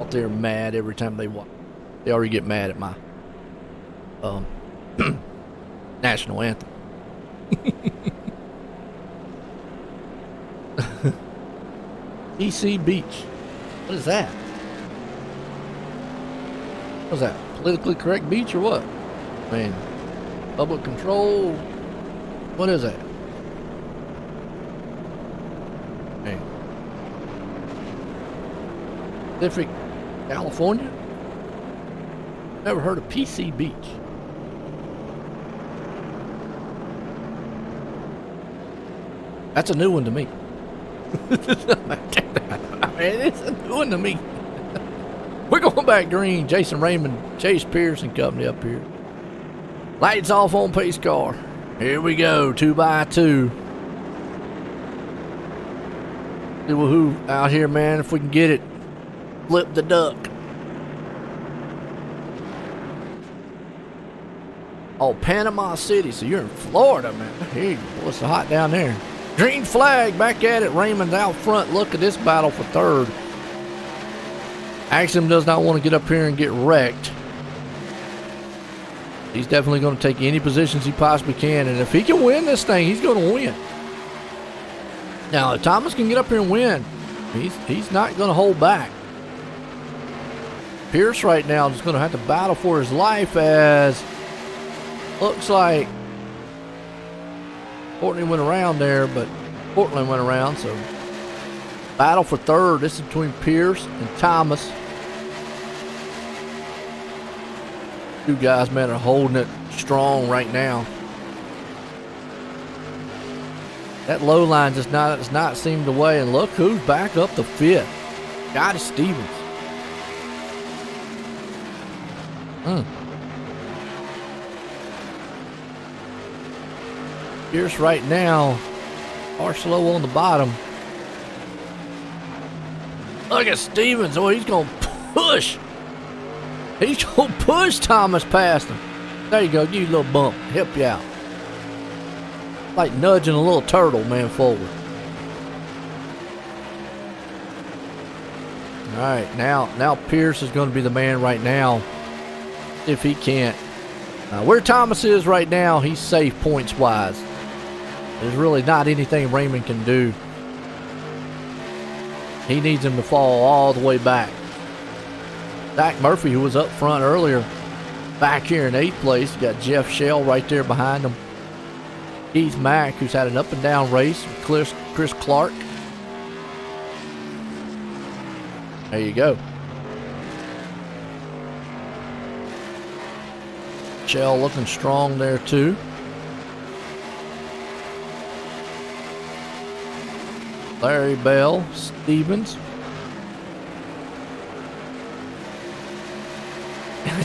out there mad every time they watch. They already get mad at my national anthem. EC Beach. What is that? What's that? Politically correct beach or what? I mean, public control. What is that? Hey. Pacific, California? Never heard of PC Beach. That's a new one to me. I mean, it's a new one to me. We're going back green. Jason Raymond, Chase Pierce and company up here. Lights off on pace car. Here we go, 2x2. See who out here, man. If we can get it, flip the duck. Oh, Panama City. So you're in Florida, man. Hey, what's so hot down there? Green flag back at it. Raymond's out front. Look at this battle for third. Axiom does not want to get up here and get wrecked. He's definitely going to take any positions he possibly can. And if he can win this thing, he's going to win. Now, if Thomas can get up here and win, he's not going to hold back. Pierce right now is going to have to battle for his life, as looks like Courtney went around there, but Portland went around. So battle for third. This is between Pierce and Thomas. Two guys, man, are holding it strong right now. That low line does not seem the way. And look who's back up the fifth. Scotty Stevens. Pierce right now are slow on the bottom. Look at Stevens. Oh, he's going to push. He's going to push Thomas past him. There you go. Give you a little bump. Help you out. Like nudging a little turtle, man, forward. All right. Now Pierce is going to be the man right now. If he can't. Where Thomas is right now, he's safe points-wise. There's really not anything Raymond can do. He needs him to fall all the way back. Zach Murphy, who was up front earlier, back here in 8th place. You got Jeff Shell right there behind him. Keith Mack, who's had an up and down race with Chris Clark. There you go. Shell looking strong there too. Larry Bell, Stevens.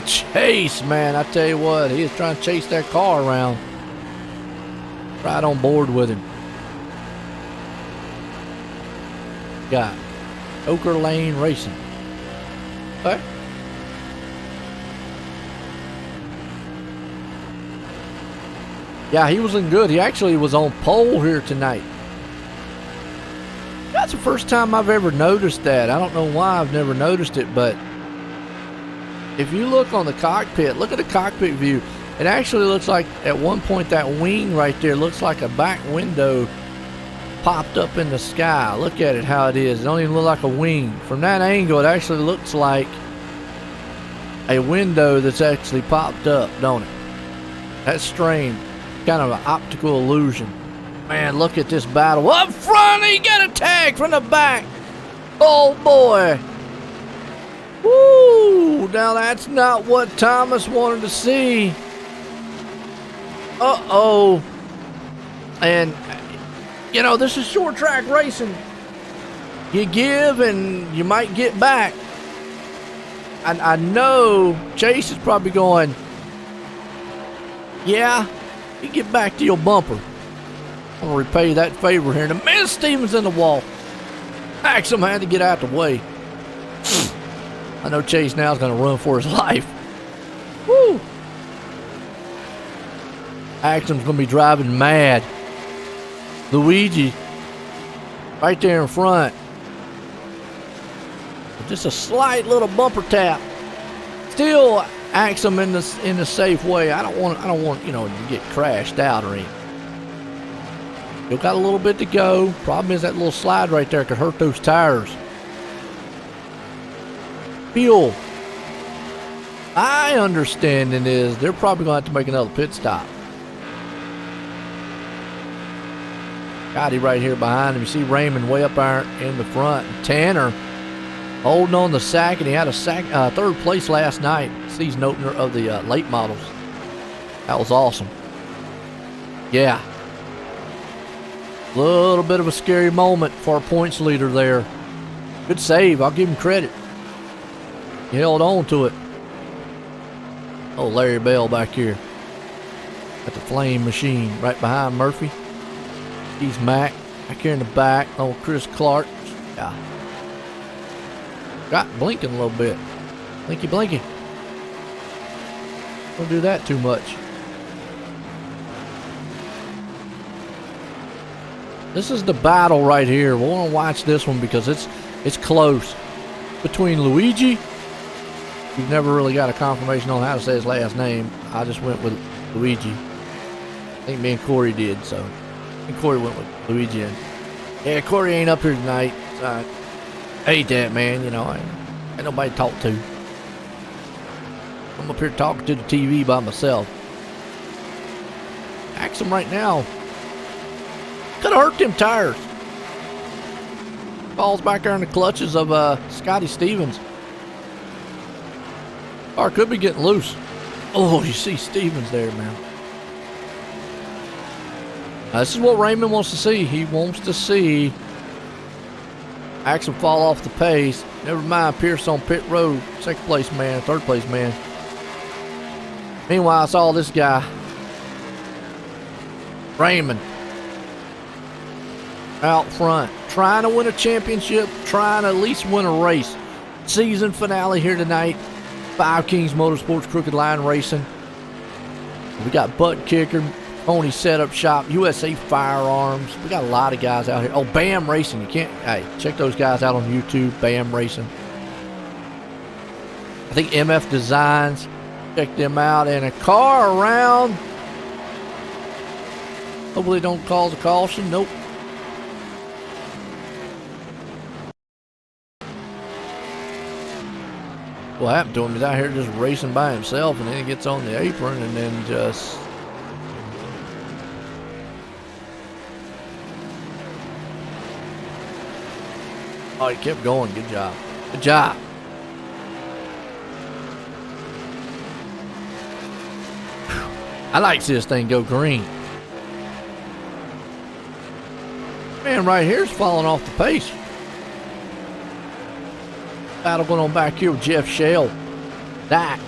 Chase, man, I tell you what, he is trying to chase that car around. Right on board with him. Got Oker Lane Racing. Okay. Yeah, he was in good. He actually was on pole here tonight. That's the first time I've ever noticed that. I don't know why I've never noticed it, but if you look on the cockpit, look at the cockpit view. It actually looks like at one point that wing right there looks like a back window popped up in the sky. Look at it, how it is. It don't even look like a wing. From that angle, it actually looks like a window that's actually popped up, don't it? That's strange. Kind of an optical illusion. Man, look at this battle. Up front, he got a tag from the back. Oh, boy. Woo! Now, that's not what Thomas wanted to see. Uh-oh. And, you know, this is short track racing. You give and you might get back. And I know Chase is probably going, yeah, you get back to your bumper. I'm going to repay that favor here. And man, Stevens in the wall. Axum had to get out the way. I know Chase now is going to run for his life. Woo! Axum's going to be driving mad. Luigi, right there in front. Just a slight little bumper tap. Still, Axum in the safe way. I don't want you know to get crashed out or anything. Still got a little bit to go. Problem is that little slide right there could hurt those tires. Fuel. My understanding is they're probably going to have to make another pit stop. Scotty right here behind him. You see Raymond way up there in the front. Tanner holding on the sack, and he had a third place last night. Season opener of the late models. That was awesome. Yeah. A little bit of a scary moment for our points leader there. Good save. I'll give him credit. He held on to it. Oh, Larry Bell back here. At the flame machine right behind Murphy. He's Mac back here in the back. Oh, Chris Clark. Yeah. Got blinking a little bit. Blinky, blinky. Don't do that too much. This is the battle right here. We want to watch this one because it's close. Between Luigi. We've never really got a confirmation on how to say his last name. I just went with Luigi. I think me and Corey did, so. And Corey went with Luigi. And yeah, Corey ain't up here tonight. So I hate that, man. You know, I ain't nobody to talk to. I'm up here talking to the TV by myself. Axum right now. Could have hurt them tires. Falls back there in the clutches of Scotty Stevens. Car could be getting loose. Oh, you see Stevens there, man. This is what Raymond wants to see. He wants to see Axum fall off the pace. Never mind Pierce on pit road. Second place man, third place man. Meanwhile, I saw this guy, Raymond, out front, trying to win a championship, trying to at least win a race. Season finale here tonight. 5 Kings Motorsports, Crooked Line Racing. We got Butt Kicker, Pony Setup Shop, USA Firearms. We got a lot of guys out here. Oh, BAM Racing. You can't, hey, check those guys out on YouTube, BAM Racing. I think MF Designs. Check them out. And a car around. Hopefully don't cause a caution. Nope. What happened to him is out here just racing by himself, and then he gets on the apron and then just... Oh, he kept going. Good job. Good job. Whew. I like to see this thing go green. Man, right here's falling off the pace. Battle going on back here with Jeff Shell. Dak.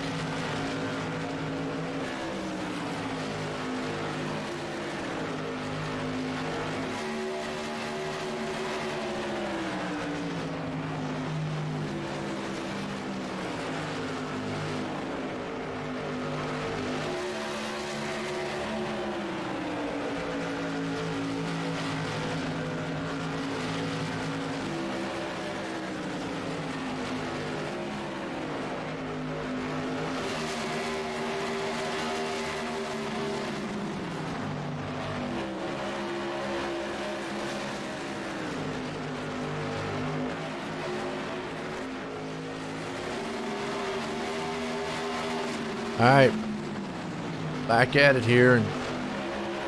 All right, back at it here, and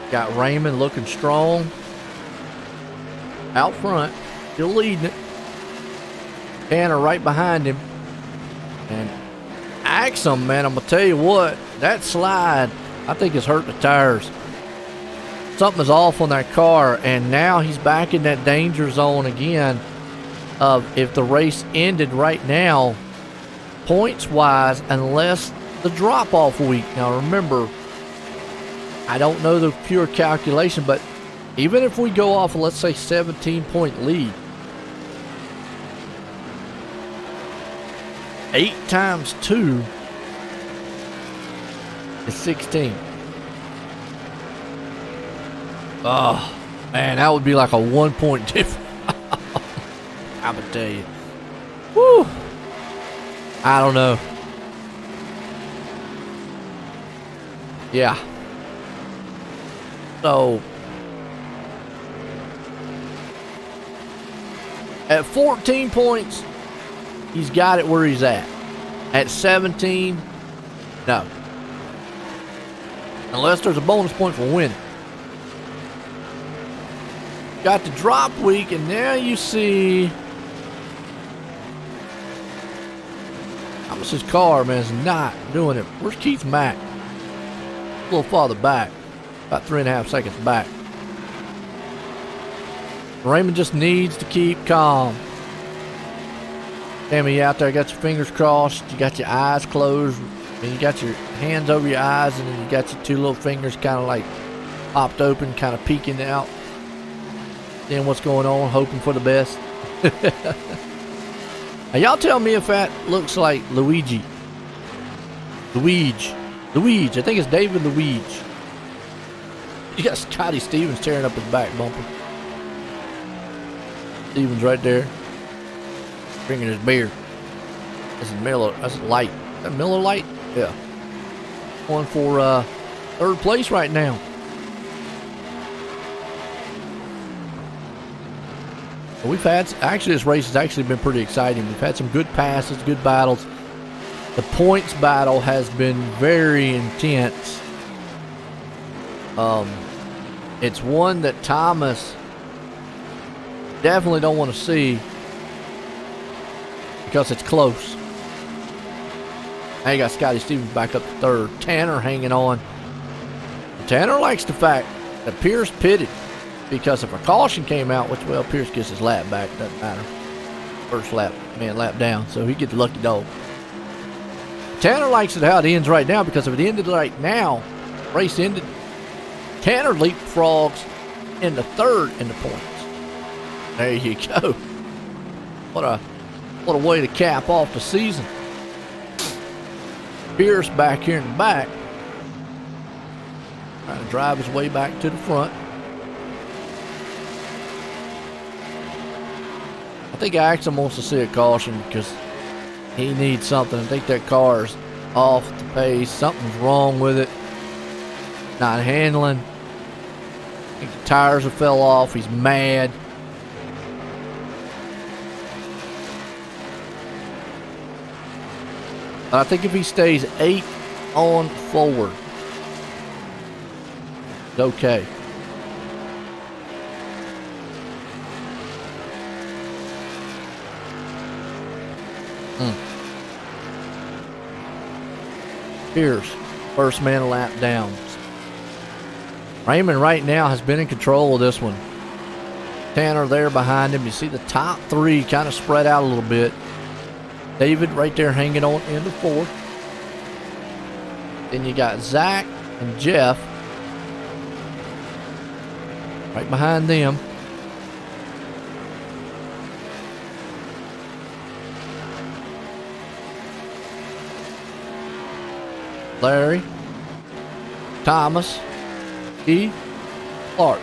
got Raymond looking strong out front, still leading it. Tanner right behind him, and Axum, man, I'm gonna tell you what, that slide I think has hurt the tires. something is off on that car, and now he's back in that danger zone again of if the race ended right now, points-wise, unless the drop-off week. Now, remember, I don't know the pure calculation, but even if we go off, let's say, 17-point lead, 8 times 2 is 16. Oh, man, that would be like a 1-point difference. I'm going to tell you. Woo. I don't know. Yeah. So, at 14 points, he's got it where he's at. At 17, no. Unless there's a bonus point for winning. Got the drop week, and now you see Thomas's car, man, is not doing it. Where's Keith Mack? A little farther back, about 3.5 seconds back. Raymond just needs to keep calm. Tammy, you out there, got your fingers crossed, you got your eyes closed, and you got your hands over your eyes, and then you got your 2 little fingers kind of like popped open, kind of peeking out. Seeing what's going on, hoping for the best. Now, y'all tell me if that looks like Luigi. Luigi. I think it's David Luigi. You got Scotty Stevens tearing up his back bumper. Stevens right there, drinking his beer. This is Miller. That's Light. Is that Miller Light? Yeah. Going for 3rd place right now. We've had, actually, this race has actually been pretty exciting. We've had some good passes, good battles. The points battle has been very intense. It's one that Thomas definitely don't want to see because it's close. Now you got Scotty Stevens back up to 3rd. Tanner hanging on. Tanner likes the fact that Pierce pitted. Because if a caution came out, which, well, Pierce gets his lap back, doesn't matter. First lap, lap down, so he gets the lucky dog. Tanner likes it how it ends right now, because if it ended right now, race ended, Tanner leapfrogs in the 3rd in the points. There you go. What a way to cap off the season. Pierce back here in the back, trying to drive his way back to the front. I think Axel wants to see a caution because he needs something. I think that car is off the pace. Something's wrong with it. Not handling. I think the tires have fell off. He's mad. But I think if he stays 8 on forward, it's okay. Pierce, first man lap down. Raymond right now has been in control of this one. Tanner there behind him. You see the top 3 kind of spread out a little bit. David right there hanging on into 4th. Then you got Zach and Jeff right behind them. Larry, Thomas, Keith, Clark.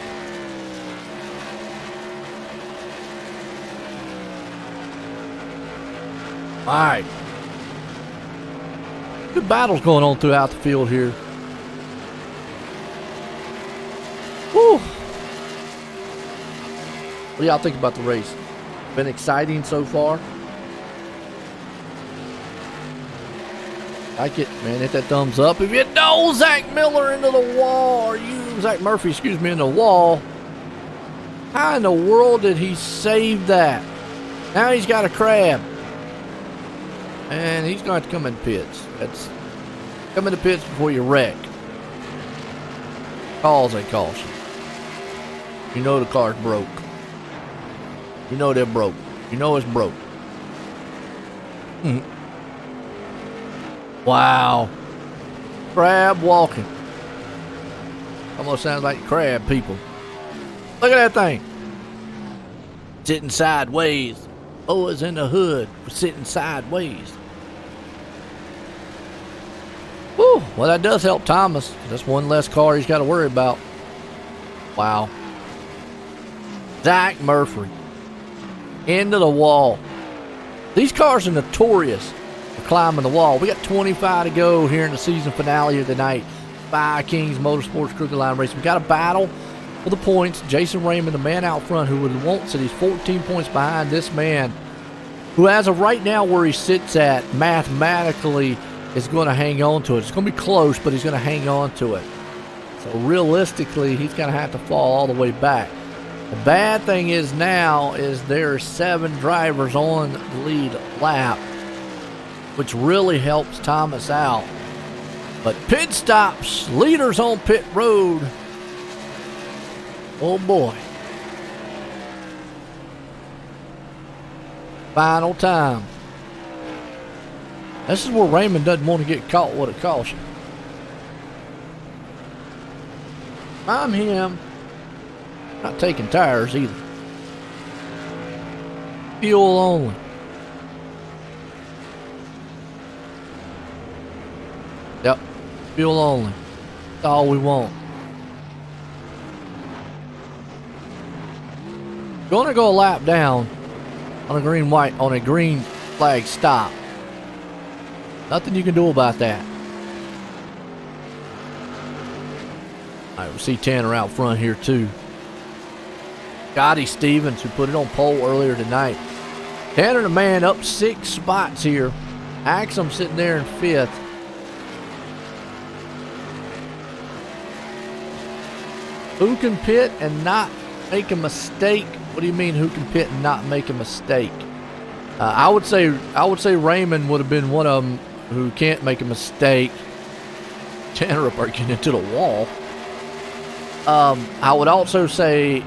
All right. Good battles going on throughout the field here. Woo! What do y'all think about the race? Been exciting so far? Like it, man. Hit that thumbs up. If you know Zach Miller into the wall, or you, Zach Murphy, excuse me, in the wall, how in the world did he save that? Now he's got a crab. And he's going to have to come in pits. That's come in the pits before you wreck. Calls a caution. You know the car's broke. You know they're broke. You know it's broke. Wow. Crab walking. Almost sounds like crab people. Look at that thing. Sitting sideways. Oh, it's in the hood. We're sitting sideways. Whew. Well, that does help Thomas. That's one less car he's got to worry about. Wow. Zach Murphy. Into the wall. These cars are notorious for climbing the wall. We got 25 to go here in the season finale of the night. 5 Kings Motorsports Crooked Line Racing. We got a battle for the points. Jason Raymond, the man out front who would want to, he's 14 points behind this man, who as of right now where he sits at mathematically is going to hang on to it. It's going to be close, but he's going to hang on to it. So realistically, he's going to have to fall all the way back. The bad thing is now is there are 7 drivers on the lead lap, which really helps Thomas out. But pit stops, leaders on pit road. Oh boy. Final time. This is where Raymond doesn't want to get caught with a caution. I'm him. Not taking tires either. Fuel only. Yep. Fuel only. That's all we want. Gonna go a lap down on a green flag stop. Nothing you can do about that. All right, we see Tanner out front here too. Scotty Stevens, who put it on pole earlier tonight. Tanner the man up 6 spots here. Axum sitting there in 5th. Who can pit and not make a mistake? What do you mean who can pit and not make a mistake? I would say Raymond would have been one of them who can't make a mistake. Tanner up getting into the wall. I would also say,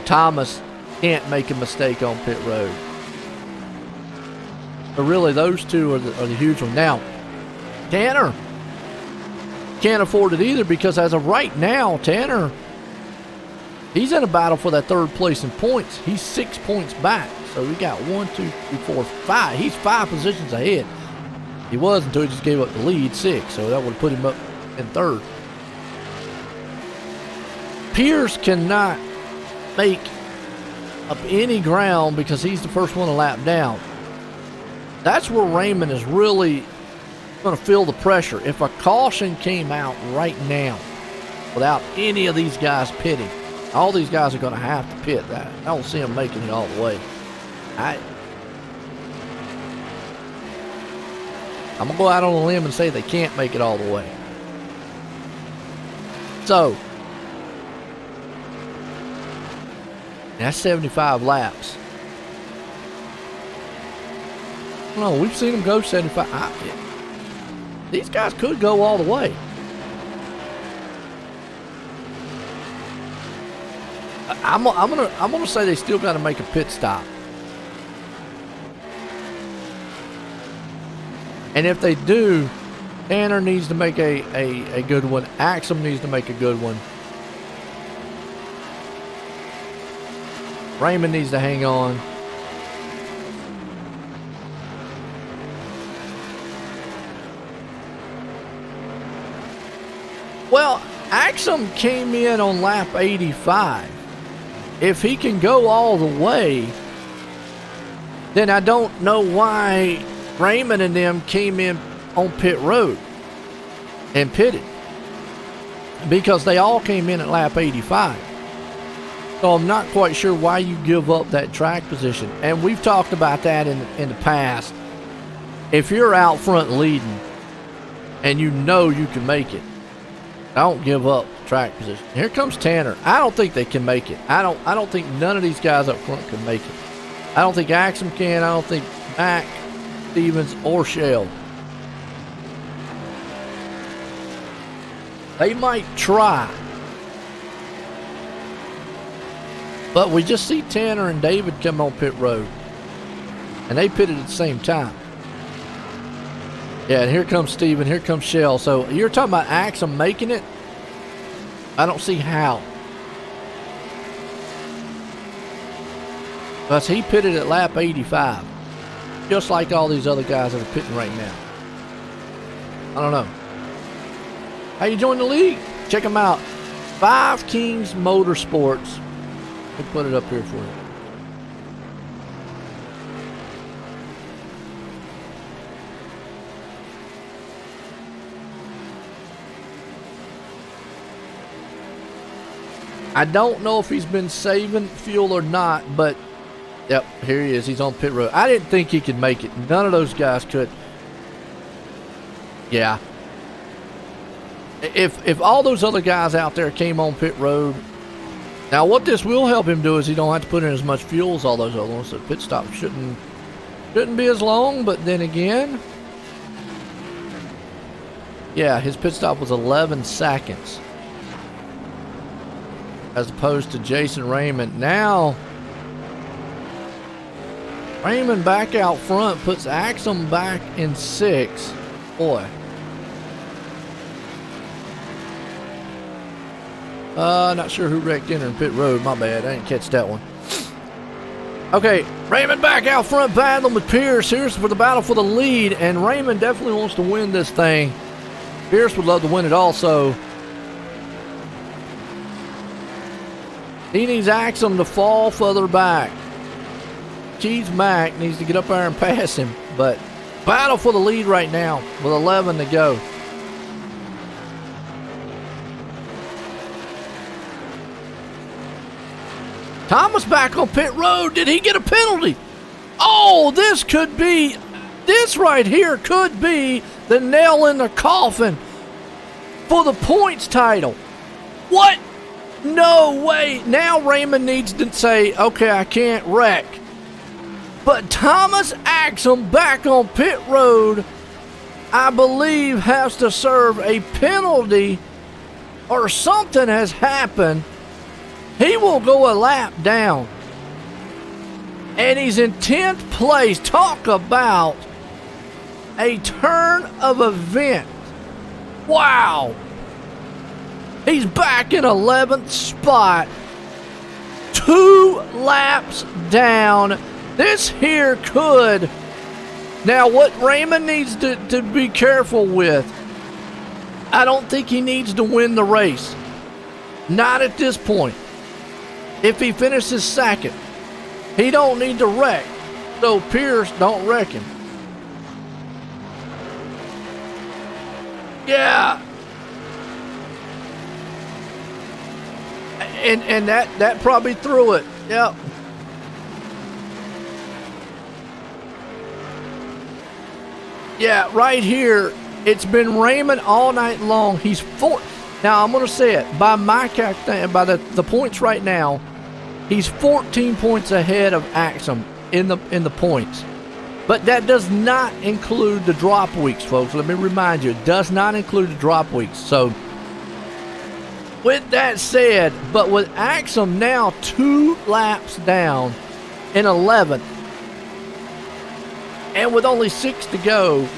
Thomas can't make a mistake on pit road. But really, those two are the huge one. Now, Tanner can't afford it either because as of right now, Tanner, he's in a battle for that 3rd place in points. He's 6 points back. So we got 1, 2, 3, 4, 5. He's 5 positions ahead. He was until he just gave up the lead, 6. So that would have put him up in 3rd. Pierce cannot make up any ground because he's the first one to lap down. That's where Raymond is really going to feel the pressure. If a caution came out right now without any of these guys pitting, all these guys are going to have to pit. That I don't see them making it all the way. I'm going to go out on a limb and say they can't make it all the way. So, that's 75 laps. No, we've seen them go 75. These guys could go all the way. I'm gonna say they still got to make a pit stop. And if they do, Tanner needs to make a good one. Axum needs to make a good one. Raymond needs to hang on. Well, Axum came in on lap 85. If he can go all the way, then I don't know why Raymond and them came in on pit road and pitted, because they all came in at lap 85. So I'm not quite sure why you give up that track position. And we've talked about that in the past. If you're out front leading and you know you can make it, don't give up track position. Here comes Tanner. I don't think they can make it. I don't think none of these guys up front can make it. I don't think Axum can. I don't think Mac, Stevens, or Shell. They might try. But we just see Tanner and David come on pit road. And they pitted at the same time. Yeah, and here comes Steven, here comes Shell. So you're talking about Axum making it? I don't see how. Because he pitted at lap 85. Just like all these other guys that are pitting right now. I don't know. How you join the league? Check them out. Five Kings Motorsports. We'll put it up here for you. I don't know if he's been saving fuel or not, but yep, here he is. He's on pit road. I didn't think he could make it. None of those guys could. Yeah. If all those other guys out there came on pit road, now what this will help him do is he don't have to put in as much fuel as all those other ones. So pit stop shouldn't be as long, but then again, yeah, his pit stop was 11 seconds. As opposed to Jason Raymond. Now, Raymond back out front puts Axum back in 6th. Boy. Not sure who wrecked entering pit road. My bad. I didn't catch that one. Okay, Raymond back out front battling with Pierce. Here's for the battle for the lead, and Raymond definitely wants to win this thing. Pierce would love to win it also. He needs Axum to fall further back. Cheese Mac needs to get up there and pass him. But battle for the lead right now with 11 to go. Thomas back on pit road. Did he get a penalty? Oh, this right here could be the nail in the coffin for the points title. What? No way. Now Raymond needs to say, okay, I can't wreck. But Thomas Axum back on pit road, I believe, has to serve a penalty or something has happened. He will go a lap down. And he's in 10th place. Talk about a turn of event. Wow. He's back in 11th spot. 2 laps down. This here could. Now, what Raymond needs to be careful with, I don't think he needs to win the race. Not at this point. If he finishes second, he don't need to wreck. So Pierce don't wreck him. Yeah. And that probably threw it. Yep. Yeah, right here, it's been Raymond all night long. He's 4. Now, I'm going to say it. By my calculation, by the points right now, he's 14 points ahead of Axum in the points. But that does not include the drop weeks, folks. Let me remind you, it does not include the drop weeks. So, with that said, but with Axum now 2 laps down in 11th, and with only 6 to go,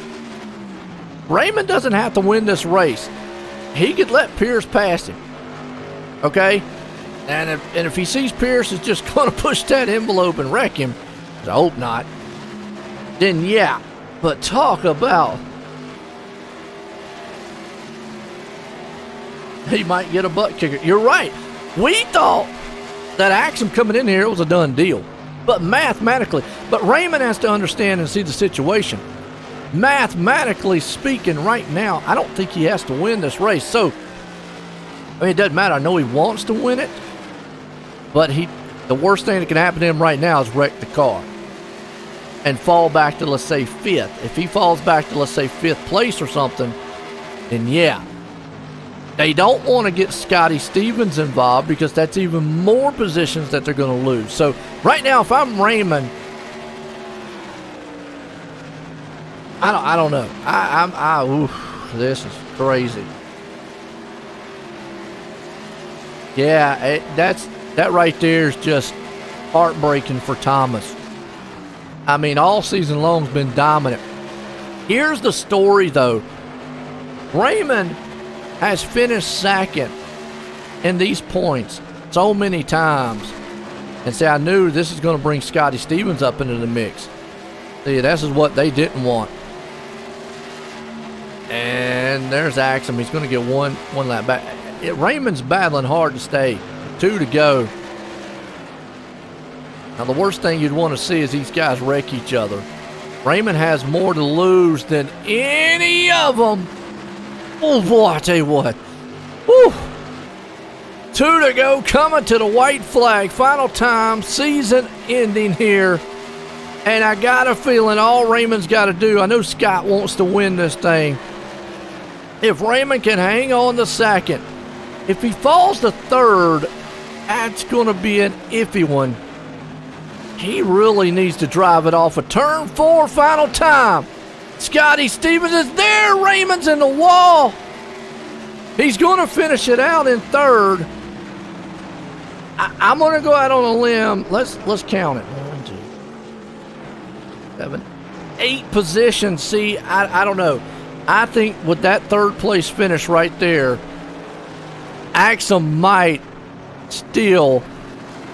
Raymond doesn't have to win this race. He could let Pierce pass him. Okay? And if he sees Pierce is just going to push that envelope and wreck him, I hope not, then yeah. But talk about, he might get a butt kicker. You're right. We thought that Axum coming in here was a done deal. But mathematically, but Raymond has to understand and see the situation. Mathematically speaking, right now, I don't think he has to win this race. So, I mean, it doesn't matter. I know he wants to win it, but the worst thing that can happen to him right now is wreck the car and fall back to, let's say, 5th. If he falls back to, let's say, 5th place or something, then yeah. They don't want to get Scotty Stevens involved because that's even more positions that they're going to lose. So right now, if I'm Raymond, I don't know. Oof, this is crazy. Yeah, That right there is just heartbreaking for Thomas. I mean, all season long has been dominant. Here's the story, though. Raymond has finished second in these points so many times. And say, I knew this is going to bring Scotty Stevens up into the mix. See, this is what they didn't want. And there's Axum. He's going to get one lap back. Raymond's battling hard to stay. 2 to go. Now, the worst thing you'd want to see is these guys wreck each other. Raymond has more to lose than any of them. Oh, boy, I tell you what. Woo. 2 to go, coming to the white flag. Final time, season ending here. And I got a feeling all Raymond's got to do, I know Scott wants to win this thing. If Raymond can hang on to second, if he falls to third, that's going to be an iffy one. He really needs to drive it off of turn 4, final time. Scotty Stevens is there. Raymond's in the wall. He's going to finish it out in third. I'm going to go out on a limb. Let's count it. 1, 2, 7, 8 positions. See, I don't know. I think with that third place finish right there, Axum might still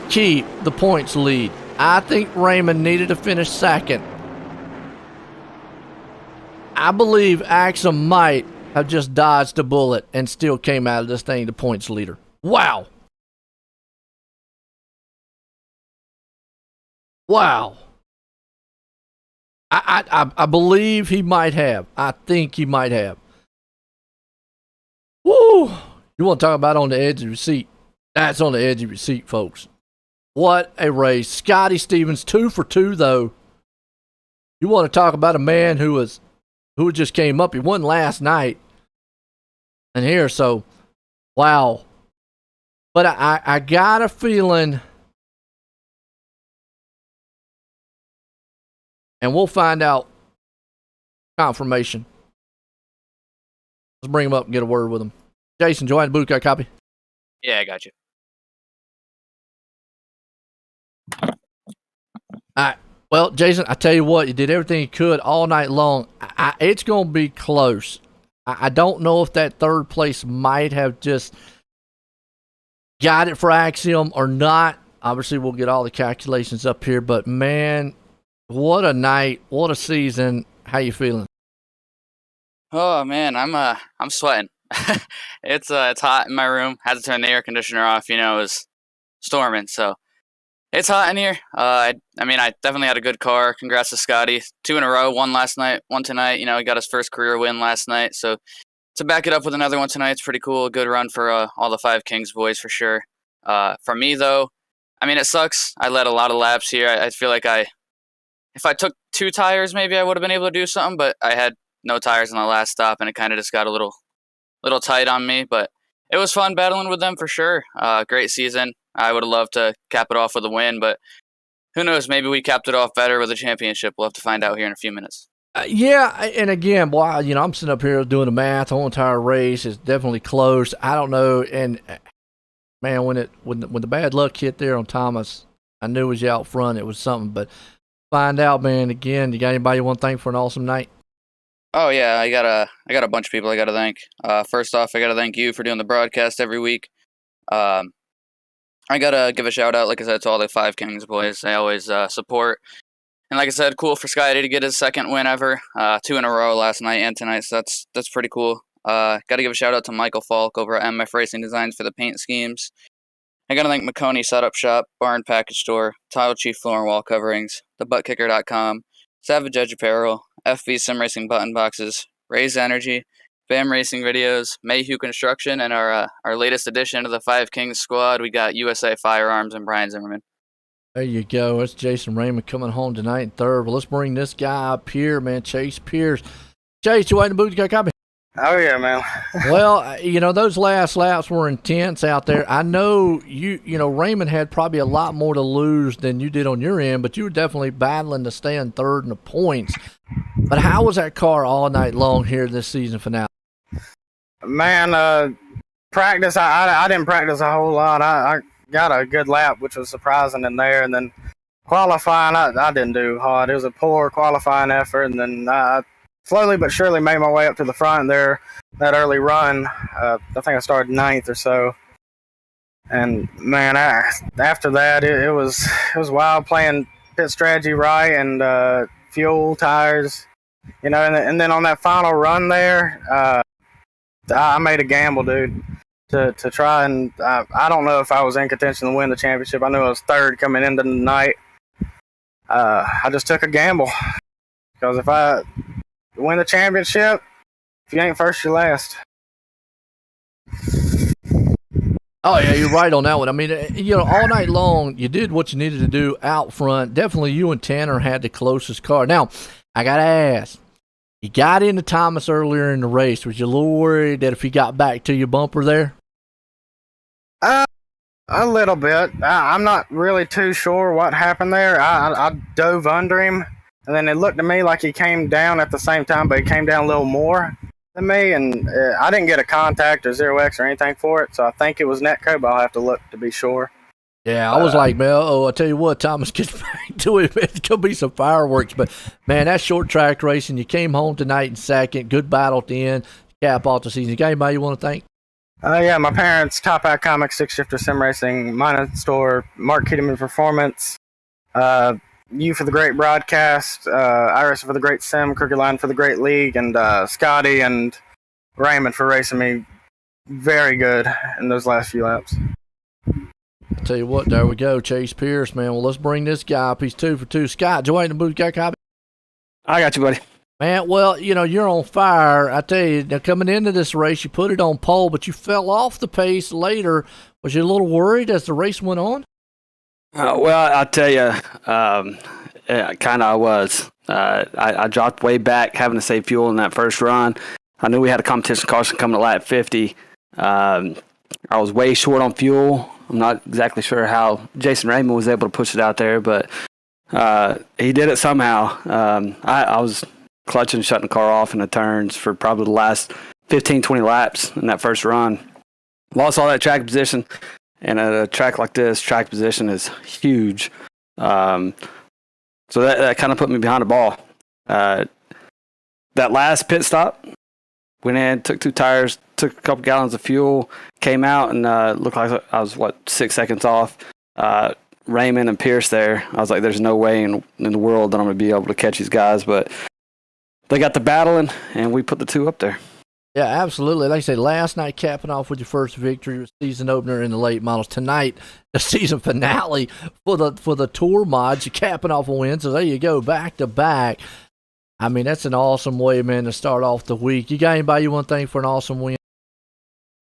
keep the points lead. I think Raymond needed to finish second. I believe Axum might have just dodged a bullet and still came out of this thing the points leader. Wow. Wow. I believe he might have. I think he might have. Woo! You want to talk about on the edge of your seat? That's on the edge of your seat, folks. What a race. Scotty Stevens, 2 for 2, though. You want to talk about a man who just came up. He won last night. And here, so, wow. But I got a feeling, and we'll find out confirmation. Let's bring him up and get a word with him. Jason, join the booth. Got a copy? Yeah, I got you. All right. Well, Jason, I tell you what, you did everything you could all night long. It's going to be close. I don't know if that third place might have just got it for Axiom or not. Obviously, we'll get all the calculations up here. But, man, what a night. What a season. How you feeling? Oh man, I'm sweating. It's hot in my room. Had to turn the air conditioner off. You know, it was storming, so it's hot in here. I definitely had a good car. Congrats to Scotty. 2 in a row. 1 last night, 1 tonight. You know, he got his first career win last night. So to back it up with another one tonight, it's pretty cool. A good run for all the 5 Kings boys for sure. For me though, I mean, it sucks. I led a lot of laps here. I feel like if I took 2 tires, maybe I would have been able to do something, but I had no tires on the last stop, and it kind of just got a little tight on me. But it was fun battling with them for sure. Great season. I would have loved to cap it off with a win, but who knows? Maybe we capped it off better with a championship. We'll have to find out here in a few minutes. Yeah, and again, boy, I'm sitting up here doing the math. The whole entire race is definitely close. I don't know, and man, when the bad luck hit there on Thomas, I knew it was you out front. It was something, but find out, man. Again, you got anybody you want to thank for an awesome night? Oh yeah, I got a bunch of people I got to thank. First off, I got to thank you for doing the broadcast every week. I got to give a shout out, like I said, to all the 5 Kings boys. They always support. And like I said, cool for Scotty to get his second win ever. 2 in a row last night and tonight, so that's pretty cool. Got to give a shout out to Michael Falk over at MF Racing Designs for the paint schemes. I got to thank McConey Setup Shop, Barn Package Store, Tile Chief Floor and Wall Coverings, TheButtKicker.com, Savage Edge Apparel, FV Sim Racing Button Boxes, Raise Energy, BAM Racing Videos, Mayhew Construction, and our latest addition to the 5 Kings squad, we got USA Firearms and Brian Zimmerman. There you go. It's Jason Raymond coming home tonight in third. But let's bring this guy up here, man, Chase Pierce. Chase, you waiting in the booth? You got a copy? Oh yeah, man. Well, those last laps were intense out there. I know Raymond had probably a lot more to lose than you did on your end, but you were definitely battling to stay in third in the points. But how was that car all night long here this season finale? Man, practice. I didn't practice a whole lot. I got a good lap, which was surprising in there. And then qualifying, I didn't do hard. It was a poor qualifying effort, and then I slowly but surely made my way up to the front there. That early run, I think I started ninth or so. And man, after that, it was wild playing pit strategy right and fuel, tires, and then on that final run there, I made a gamble, dude, to try and I don't know if I was in contention to win the championship. I knew I was third coming into the night. I just took a gamble because if I win the championship, if you ain't first, you're last. Oh yeah, you're right on that one. I mean, all night long you did what you needed to do out front. Definitely, you and Tanner had the closest car. Now, I gotta ask, you got into Thomas earlier in the race. Was you a little worried that if he got back to your bumper there? A little bit. I'm not really too sure what happened there. I dove under him, and then it looked to me like he came down at the same time, but he came down a little more than me, and I didn't get a contact or 0x or anything for it, so I think it was netcode, but I'll have to look to be sure. Yeah, I was like, man, I tell you what, Thomas gets back to it. It's going to be some fireworks. But, man, that short track racing, you came home tonight in second. Good battle at the end. Cap off the season. You got anybody you want to thank? Yeah, my parents, Top Hat Comics, Six Shifter Sim Racing, Minor Store, Mark Kidderman Performance, you for the great broadcast, iRacing for the great sim, Crooked Line for the great league, and Scotty and Raymond for racing me very good in those last few laps. I'll tell you what, there we go. Chase Pierce, man. Well, let's bring this guy up. He's 2 for 2. Scott, Joanne the Booth, got a copy? I got you, buddy. Man, well, you're on fire. I tell you, now coming into this race, you put it on pole, but you fell off the pace later. Was you a little worried as the race went on? Well, I'll tell you, kind of I was. I dropped way back, having to save fuel in that first run. I knew we had a competition caution coming to lap 50. I was way short on fuel. I'm not exactly sure how Jason Raymond was able to push it out there, but he did it somehow. I was clutching, shutting the car off in the turns for probably the last 15, 20 laps in that first run. Lost all that track position, and at a track like this, track position is huge. So that kind of put me behind the ball. That last pit stop, went in, took 2 tires, took a couple gallons of fuel, came out, and looked like I was, 6 seconds off. Raymond and Pierce there, I was like, there's no way in the world that I'm going to be able to catch these guys, but they got the battling, and we put the 2 up there. Yeah, absolutely. Like I say, last night capping off with your first victory, season opener in the late models. Tonight, the season finale for the tour mods. You're capping off a win, so there you go, back to back. I mean, that's an awesome way, man, to start off the week. You got anybody you want to thank for an awesome win?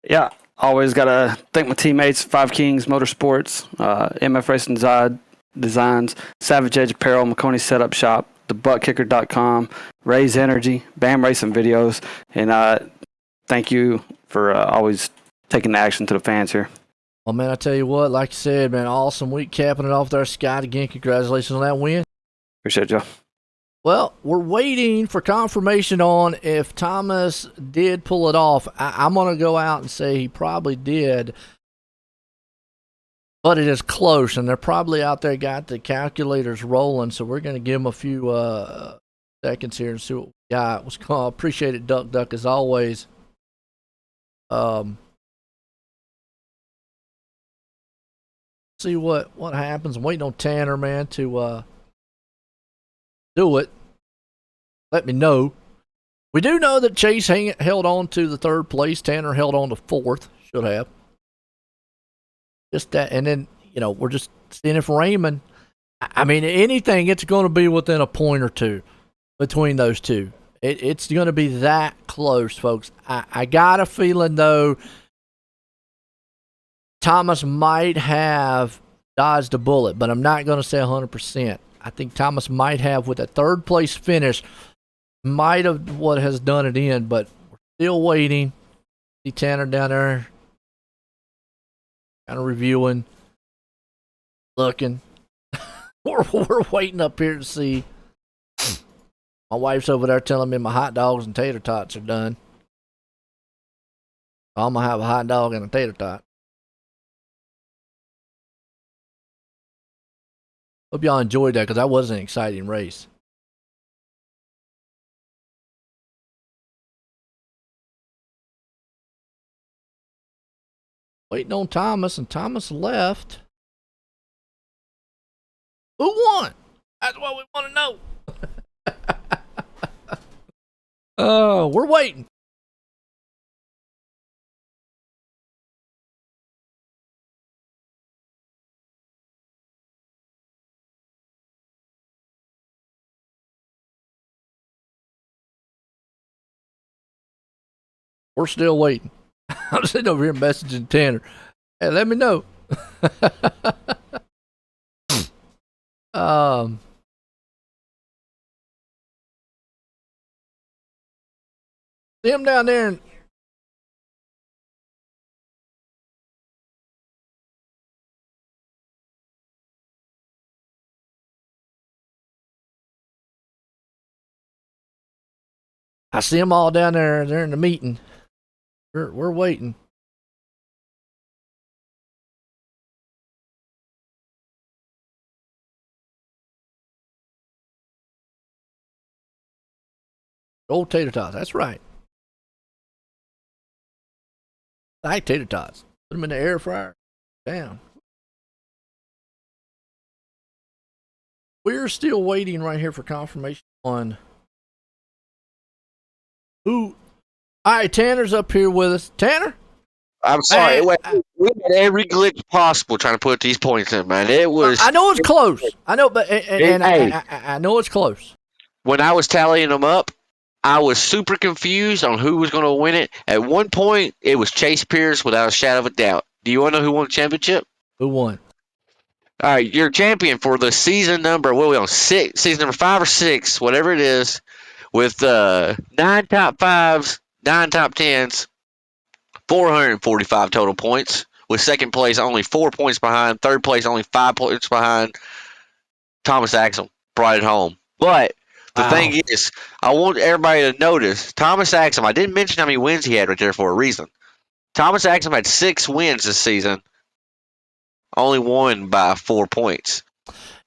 Yeah, always got to thank my teammates, Five Kings Motorsports, MF Racing Designs, Savage Edge Apparel, McConey Setup Shop, thebuttkicker.com, Raise Energy, Bam Racing Videos, and thank you for always taking the action to the fans here. Well, man, I tell you what, like you said, man, awesome week capping it off there. Scott, again, congratulations on that win. Appreciate you. Well, we're waiting for confirmation on if Thomas did pull it off. I'm going to go out and say he probably did, but it is close, and they're probably out there got the calculators rolling, so we're going to give them a few seconds here and see what we got. What's called? Appreciate it, Duck, as always. See what happens. I'm waiting on Tanner, man, to do it. Let me know. We do know that Chase held on to the 3rd place. Tanner held on to 4th. Should have. Just that, and then we're just seeing if Raymond. I mean, anything, it's going to be within a point or 2 between those 2. It's going to be that close, folks. I got a feeling though, Thomas might have dodged a bullet, but I'm not going to say 100%. I think Thomas might have, with a 3rd place finish, might have what has done it in, but we're still waiting. See Tanner down there, kind of reviewing, looking. we're waiting up here to see. My wife's over there telling me my hot dogs and tater tots are done. I'm going to have a hot dog and a tater tot. Hope y'all enjoyed that because that was an exciting race. Waiting on Thomas, and Thomas left. Who won? That's what we want to know. Oh, we're waiting. We're still waiting. I'm sitting over here messaging Tanner. Hey, let me know. See him down there. And I see them all down there. They're in the meeting. We're waiting. Old tater tots. That's right. I like tater tots. Put them in the air fryer. Damn. We're still waiting right here for confirmation on who. All right, Tanner's up here with us. Tanner? I'm sorry. We had every glitch possible trying to put these points in, man. It was. I know it's close. I know, but I know it's close. When I was tallying them up, I was super confused on who was going to win it. At one point, it was Chase Pierce without a shadow of a doubt. Do you want to know who won the championship? Who won? All right, your champion for the season number, what are we on, season number 5 or 6, whatever it is, with 9 top 5s, 9 top 10s, 445 total points, with second place only 4 points behind, third place only 5 points behind. Thomas Axel brought it home. But the thing is, I want everybody to notice, Thomas Axel, I didn't mention how many wins he had right there for a reason. Thomas Axel had 6 wins this season, only won by 4 points.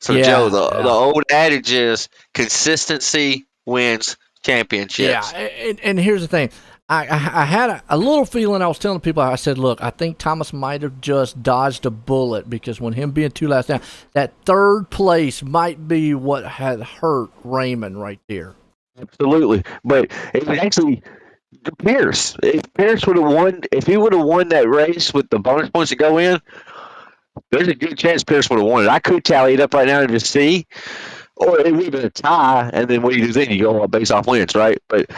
So, yeah, Joe, the old adage is consistency wins championships. Yeah, and here's the thing. I had a little feeling. I was telling people, I said, look, I think Thomas might have just dodged a bullet because when him being 2 laps down, that third place might be what had hurt Raymond right there. Absolutely. But it was actually Pierce. If Pierce would have won, if he would have won that race with the bonus points to go in, there's a good chance Pierce would have won it. I could tally it up right now and just see, or it would have been a tie, and then what do you do then? You go on base off wins, right? But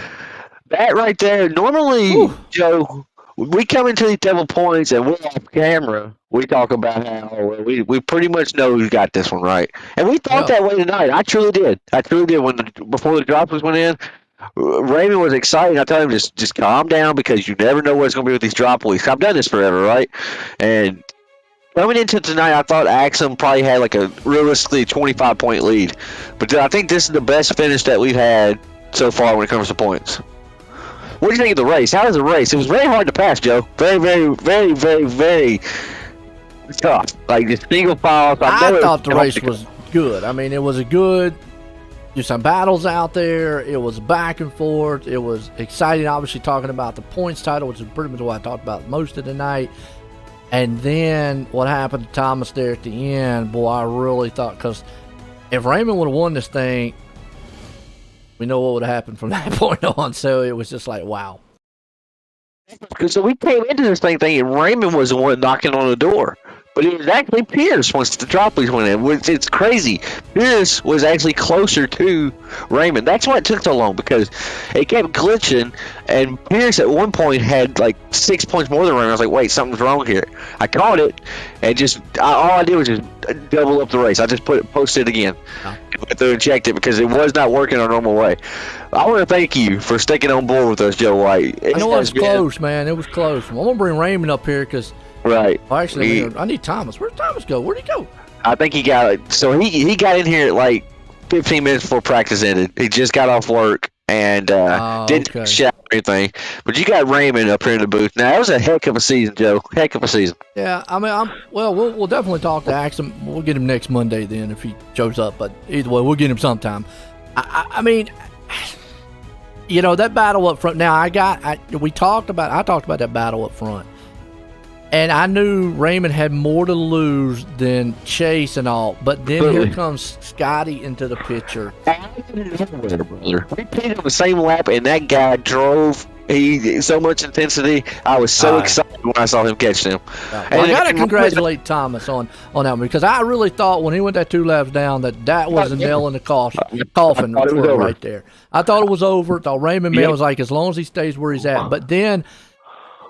that right there, normally, Joe, we come into these double points and we're off camera. We talk about how we pretty much know who got this one right, and we thought that way tonight. I truly did. Before the drops went in, Raymond was excited. I told him just calm down because you never know what's going to be with these drop weeks. I've done this forever, right? And coming into tonight, I thought Axum probably had like a realistically 25-point lead, but I think this is the best finish that we've had so far when it comes to points. What do you think of the race? How was the race? It was very hard to pass, Joe. Very, very, very, very, very tough. Like just single files. I thought the race was good. I mean, it was a good. There's some battles out there. It was back and forth. It was exciting. Obviously, talking about the points title, which is pretty much what I talked about most of the night. And then what happened to Thomas there at the end? Boy, I really thought, because if Raymond would have won this thing, we know what would have happened from that point on. So it was just like, wow. So we came into this thing thinking Raymond was the one knocking on the door. But it was actually Pierce once the drop leads went in. It's crazy. Pierce was actually closer to Raymond. That's why it took so long, because it kept glitching, and Pierce at one point had like 6 points more than Raymond. I was like, wait, something's wrong here. I caught it, and all I did was just double up the race. I just posted it again. Went through and checked it because it was not working our normal way. I want to thank you for sticking on board with us, Joe White. I know it was close, man. It was close. I'm going to bring Raymond up here because right. Well, actually, I need Thomas. Where'd Thomas go? Where'd he go? I think he got so he got in here at like 15 minutes before practice ended. He just got off work and didn't shower everything. But you got Raymond up here in the booth. Now, that was a heck of a season, Joe. Heck of a season. Yeah, I mean, we'll definitely talk to Axum. We'll get him next Monday then if he shows up. But either way, we'll get him sometime. I mean, you know, that battle up front. Now, I talked about that battle up front. And I knew Raymond had more to lose than Chase and all. But then here comes Scotty into the picture. Brother. We paid on the same lap, and that guy drove so much intensity. I was so excited when I saw him catch him. Well, I got to congratulate Thomas on that one, because I really thought when he went that 2 laps down that was a nail in the coffin right there. I thought it was over. Thought Raymond Man was like, as long as he stays where he's at. But then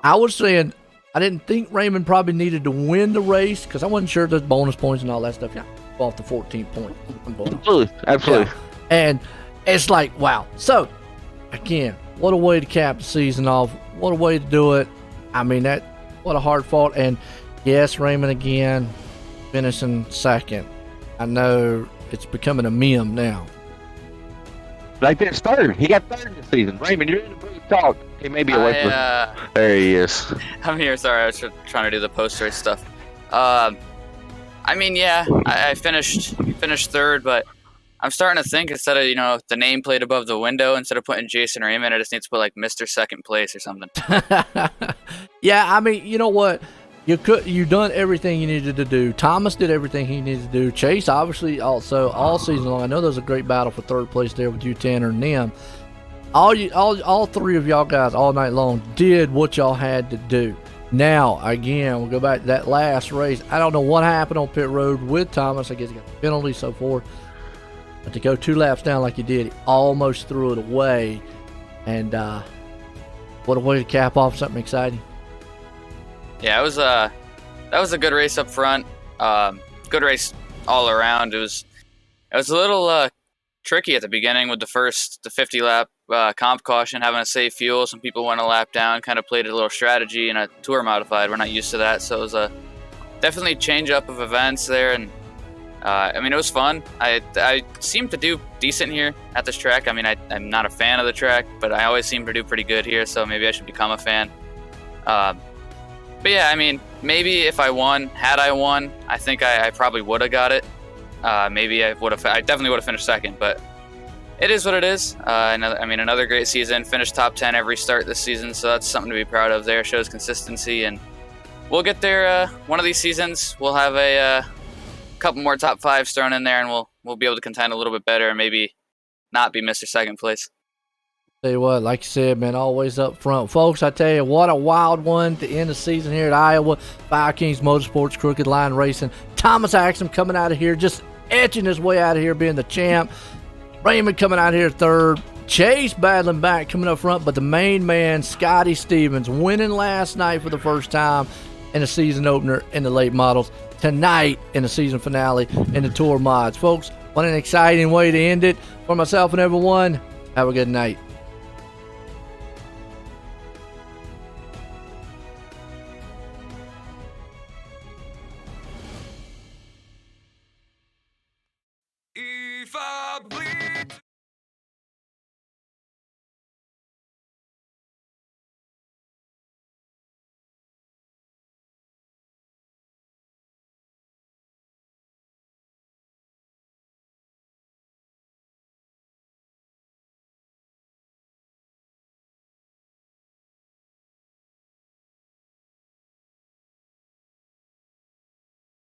I was saying, I didn't think Raymond probably needed to win the race because I wasn't sure the bonus points and all that stuff. Yeah, off the 14 points. Absolutely. Yeah. And it's like, wow. So, again, what a way to cap the season off. What a way to do it. I mean, what a hard fought. And yes, Raymond again finishing second. I know it's becoming a meme now. Like that third. He got third this season. Raymond, you're in the booth. Talk. He may be away from. There he is. I'm here. Sorry, I was trying to do the post-race stuff. I mean, yeah, I finished third, but I'm starting to think instead of, you know, the nameplate above the window, instead of putting Jason Raymond, I just need to put like Mr. Second Place or something. Yeah, I mean, you know what? You done everything you needed to do. Thomas did everything he needed to do. Chase obviously also all season long. I know there was a great battle for third place there with you, Tanner, and them. All three of y'all guys all night long did what y'all had to do. Now, again, we'll go back to that last race. I don't know what happened on pit road with Thomas. I guess he got the penalty, so forth. But to go 2 laps down like he did, he almost threw it away. And what a way to cap off something exciting. Yeah, that was a good race up front. Good race all around. It was a little tricky at the beginning with the 50 lap comp caution, having a safe fuel. Some people went a lap down, kind of played a little strategy in a tour modified. We're not used to that, so it was a definitely change up of events there. And I mean, it was fun. I seem to do decent here at this track. I mean, I'm not a fan of the track, but I always seem to do pretty good here, so maybe I should become a fan. But yeah, I mean, maybe if I won, I think I probably would have got it. Maybe I definitely would have finished second, but it is what it is. Another great season. Finished top 10 every start this season, so that's something to be proud of there. Shows consistency, and we'll get there one of these seasons. We'll have a couple more top 5s thrown in there, and we'll be able to contend a little bit better and maybe not be Mr. Second Place. Tell you what, like you said, man, always up front. Folks, I tell you, what a wild one to end the season here at Iowa. Five Kings Motorsports, Crooked Line Racing. Thomas Axum coming out of here, just etching his way out of here, being the champ. Raymond coming out here third. Chase battling back, coming up front. But the main man, Scotty Stevens, winning last night for the first time in the season opener in the late models. Tonight in the season finale in the tour mods. Folks, what an exciting way to end it. For myself and everyone, have a good night. If I bleed